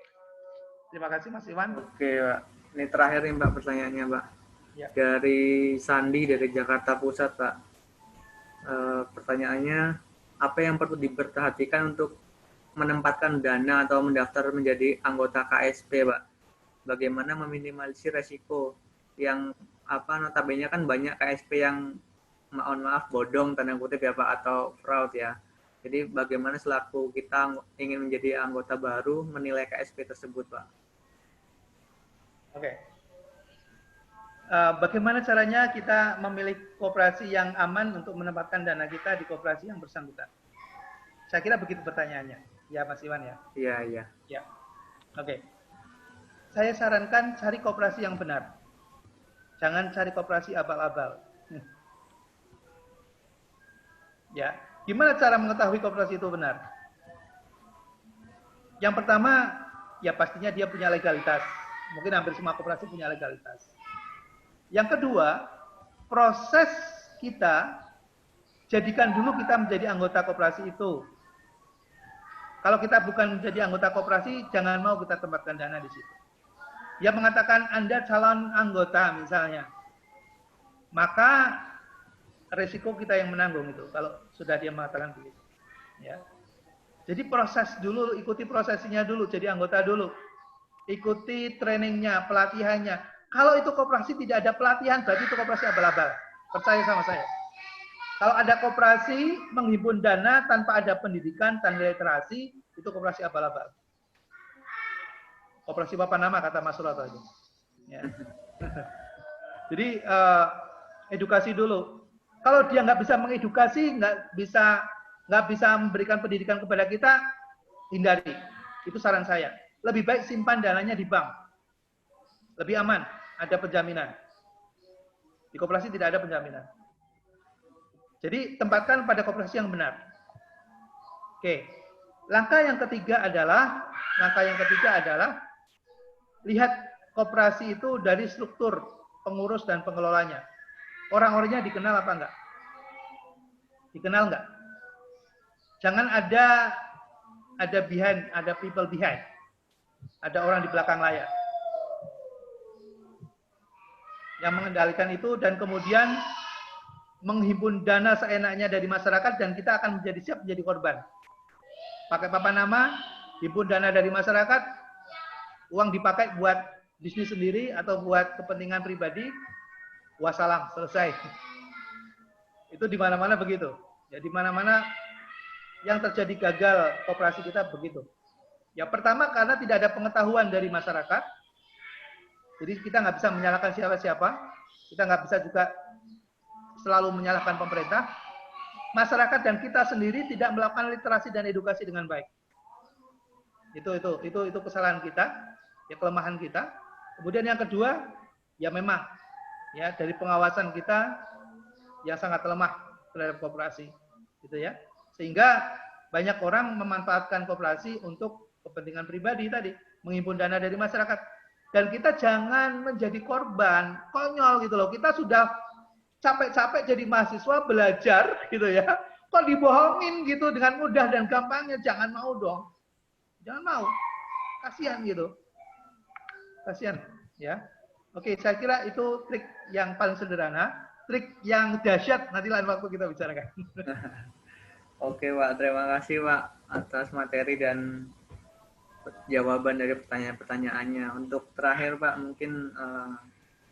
Terima kasih Mas Iwan. Oke, Pak. Ini terakhir nih, Pak, pertanyaannya, Pak. Ya. Dari Sandi dari Jakarta Pusat, Pak. Pertanyaannya, apa yang perlu diperhatikan untuk menempatkan dana atau mendaftar menjadi anggota KSP, Pak? Bagaimana meminimalisir resiko yang notabene kan banyak KSP yang mohon maaf bodong tanda kutip ya Pak atau fraud ya. Jadi bagaimana selaku kita ingin menjadi anggota baru menilai KSP tersebut, Pak? Oke. Bagaimana caranya kita memilih koperasi yang aman untuk menempatkan dana kita di koperasi yang bersangkutan? Saya kira begitu pertanyaannya. Ya Mas Iwan ya? Iya. Ya. Oke. Saya sarankan cari koperasi yang benar. Jangan cari koperasi abal-abal. Ya, gimana cara mengetahui koperasi itu benar? Yang pertama, ya pastinya dia punya legalitas. Mungkin hampir semua koperasi punya legalitas. Yang kedua, proses kita jadikan dulu kita menjadi anggota koperasi itu. Kalau kita bukan menjadi anggota koperasi, jangan mau kita tempatkan dana di situ. Dia mengatakan Anda calon anggota misalnya, maka resiko kita yang menanggung itu kalau sudah dia mengatakan begitu. Ya. Jadi proses dulu, ikuti prosesnya dulu, jadi anggota dulu. Ikuti trainingnya, pelatihannya. Kalau itu koperasi tidak ada pelatihan, berarti itu koperasi abal-abal. Percaya sama saya. Kalau ada koperasi menghimpun dana tanpa ada pendidikan dan literasi, itu koperasi abal-abal. Koperasi papan nama kata Mas Surat tadi. Ya. Jadi edukasi dulu. Kalau dia nggak bisa mengedukasi, nggak bisa memberikan pendidikan kepada kita, hindari. Itu saran saya. Lebih baik simpan dananya di bank. Lebih aman, ada penjaminan. Di koperasi tidak ada penjaminan. Jadi tempatkan pada koperasi yang benar. Oke. Langkah yang ketiga adalah lihat koperasi itu dari struktur pengurus dan pengelolanya. Orang-orangnya dikenal apa enggak? Dikenal enggak? Jangan ada behind, ada people behind. Ada orang di belakang layar yang mengendalikan itu dan kemudian menghimpun dana seenaknya dari masyarakat dan kita akan menjadi siap menjadi korban. Pakai papan nama, himpun dana dari masyarakat, uang dipakai buat bisnis sendiri atau buat kepentingan pribadi, wassalam, selesai. Itu di mana-mana begitu. Ya di mana-mana yang terjadi gagal koperasi kita begitu. Ya pertama karena tidak ada pengetahuan dari masyarakat. Jadi kita nggak bisa menyalahkan siapa-siapa. Kita nggak bisa juga selalu menyalahkan pemerintah. Masyarakat dan kita sendiri tidak melakukan literasi dan edukasi dengan baik. Itu kesalahan kita, ya kelemahan kita. Kemudian yang kedua, ya memang ya dari pengawasan kita yang sangat lemah terhadap koperasi, gitu ya. Sehingga banyak orang memanfaatkan koperasi untuk kepentingan pribadi tadi, menghimpun dana dari masyarakat. Dan kita jangan menjadi korban, konyol gitu loh. Kita sudah capek-capek jadi mahasiswa belajar gitu ya. Kok dibohongin gitu dengan mudah dan gampangnya, jangan mau dong. Jangan mau. Kasihan gitu. Kasihan ya. Oke, saya kira itu trik yang paling sederhana. Trik yang dahsyat nanti lain waktu kita bicarakan. Oke Pak, terima kasih Pak atas materi dan jawaban dari pertanyaan-pertanyaannya. Untuk terakhir Pak, mungkin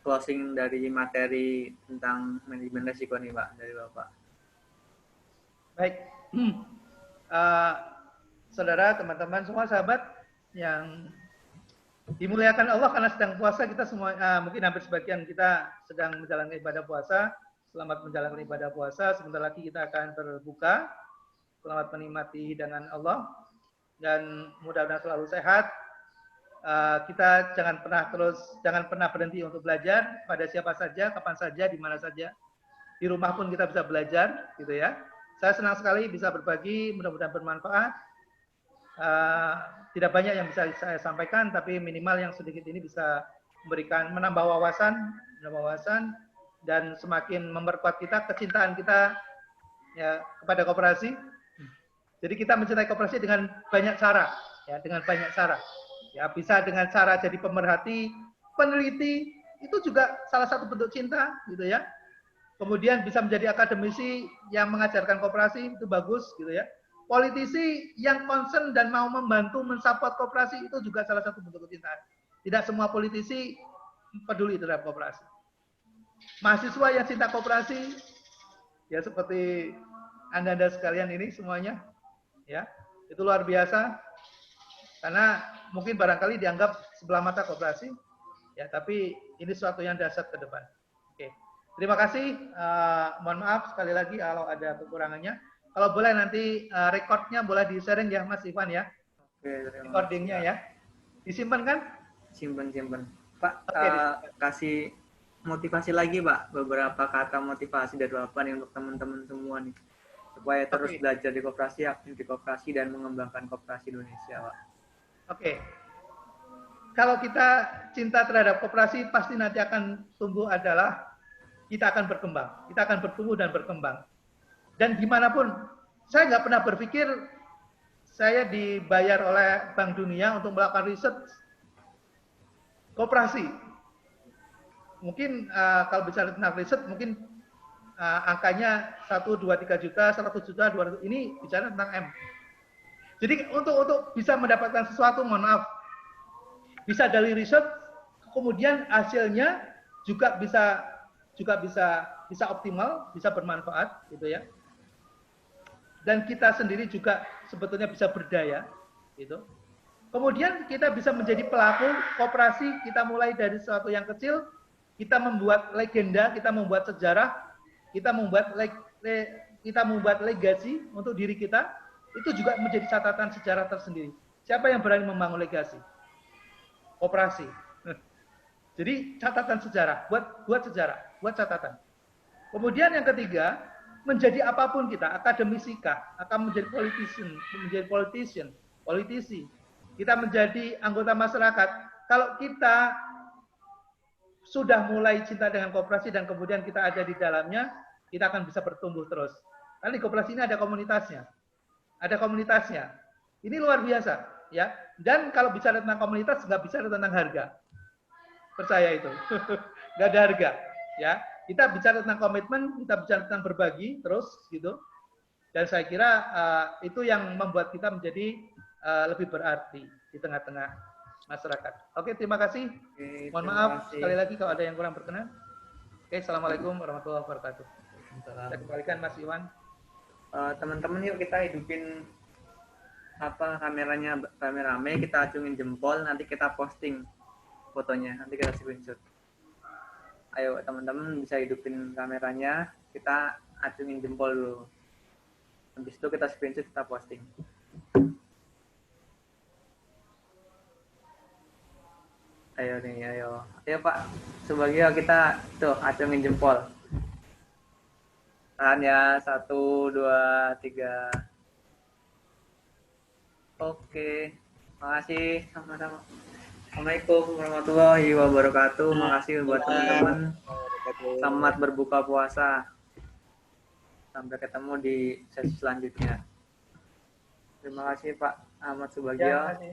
closing dari materi tentang manajemen risiko nih Pak dari Bapak. Baik, saudara, teman-teman, semua sahabat yang dimuliakan Allah karena sedang puasa, kita semua mungkin hampir sebagian kita sedang menjalankan ibadah puasa. Selamat menjalankan ibadah puasa. Sebentar lagi kita akan berbuka. Selamat menikmati hidangan Allah dan mudah-mudahan selalu sehat. Kita jangan pernah berhenti untuk belajar pada siapa saja, kapan saja, di mana saja. Di rumah pun kita bisa belajar, gitu ya. Saya senang sekali bisa berbagi, mudah-mudahan bermanfaat. Tidak banyak yang bisa saya sampaikan, tapi minimal yang sedikit ini bisa menambah wawasan, dan semakin memperkuat kita, kecintaan kita ya kepada koperasi. Jadi kita mencintai koperasi dengan banyak cara, ya dengan banyak cara. Ya bisa dengan cara jadi pemerhati, peneliti, itu juga salah satu bentuk cinta, gitu ya. Kemudian bisa menjadi akademisi yang mengajarkan koperasi, itu bagus, gitu ya. Politisi yang concern dan mau membantu mensupport koperasi, itu juga salah satu bentuk kecintaan. Tidak semua politisi peduli terhadap koperasi. Mahasiswa yang cinta koperasi, ya seperti Anda sekalian ini semuanya, ya itu luar biasa. Karena mungkin barangkali dianggap sebelah mata koperasi, ya tapi ini sesuatu yang dahsyat ke depan. Oke, terima kasih. Mohon maaf sekali lagi kalau ada kekurangannya. Kalau boleh nanti rekodnya boleh di-sharing ya Mas Ivan ya. Oke, recordingnya ya. Disimpan kan? Simpan. Pak, kasih motivasi lagi Pak, beberapa kata motivasi dari Bapak nih untuk teman-teman semua nih, supaya terus belajar di koperasi, aktif di koperasi, dan mengembangkan koperasi Indonesia Pak. Oke. Kalau kita cinta terhadap koperasi, pasti nanti akan tumbuh adalah kita akan berkembang. Kita akan bertumbuh dan berkembang. Dan dimanapun, saya nggak pernah berpikir saya dibayar oleh Bank Dunia untuk melakukan riset koperasi. Mungkin kalau bicara tentang riset, mungkin angkanya 1, 2, 3 juta, 100 juta, 200, ini bicara tentang M. Jadi untuk bisa mendapatkan sesuatu, mohon maaf, bisa dari riset, kemudian hasilnya juga bisa bisa optimal, bisa bermanfaat gitu ya. Dan kita sendiri juga sebetulnya bisa berdaya gitu. Kemudian kita bisa menjadi pelaku koperasi, kita mulai dari sesuatu yang kecil, kita membuat legenda, kita membuat sejarah, kita membuat legasi untuk diri kita, itu juga menjadi catatan sejarah tersendiri. Siapa yang berani membangun legasi? Koperasi. Jadi catatan sejarah, buat sejarah, buat catatan. Kemudian yang ketiga, menjadi apapun kita, akademisi kah, akan menjadi politisi, kita menjadi anggota masyarakat. Kalau kita sudah mulai cinta dengan koperasi dan kemudian kita ada di dalamnya, kita akan bisa bertumbuh terus. Karena di koperasi ini ada komunitasnya. Ada komunitasnya. Ini luar biasa, ya. Dan kalau bicara tentang komunitas, nggak bicara tentang harga. Percaya itu. Nggak ada harga, ya. Kita bicara tentang komitmen, kita bicara tentang berbagi terus gitu. Dan saya kira itu yang membuat kita menjadi lebih berarti di tengah-tengah masyarakat. Oke, terima kasih. Mohon maaf sekali lagi kalau ada yang kurang berkenan. Oke, assalamualaikum warahmatullahi wabarakatuh. Saya kembalikan Mas Iwan. Teman-teman yuk kita hidupin kameranya rame-rame, kita acungin jempol, nanti kita posting fotonya, nanti kita screenshot. Ayo teman-teman bisa hidupin kameranya, kita acungin jempol dulu. Habis itu kita screenshot, kita posting. Ayo nih, ayo Pak, sebagai kita tuh acungin jempol. Tahan ya, 1, 2, 3. Oke, makasih sama-sama. Assalamualaikum warahmatullahi wabarakatuh. Makasih buat teman-teman. Selamat berbuka puasa. Sampai ketemu di sesi selanjutnya. Terima kasih Pak Ahmad Subagio. Ya, terima kasih.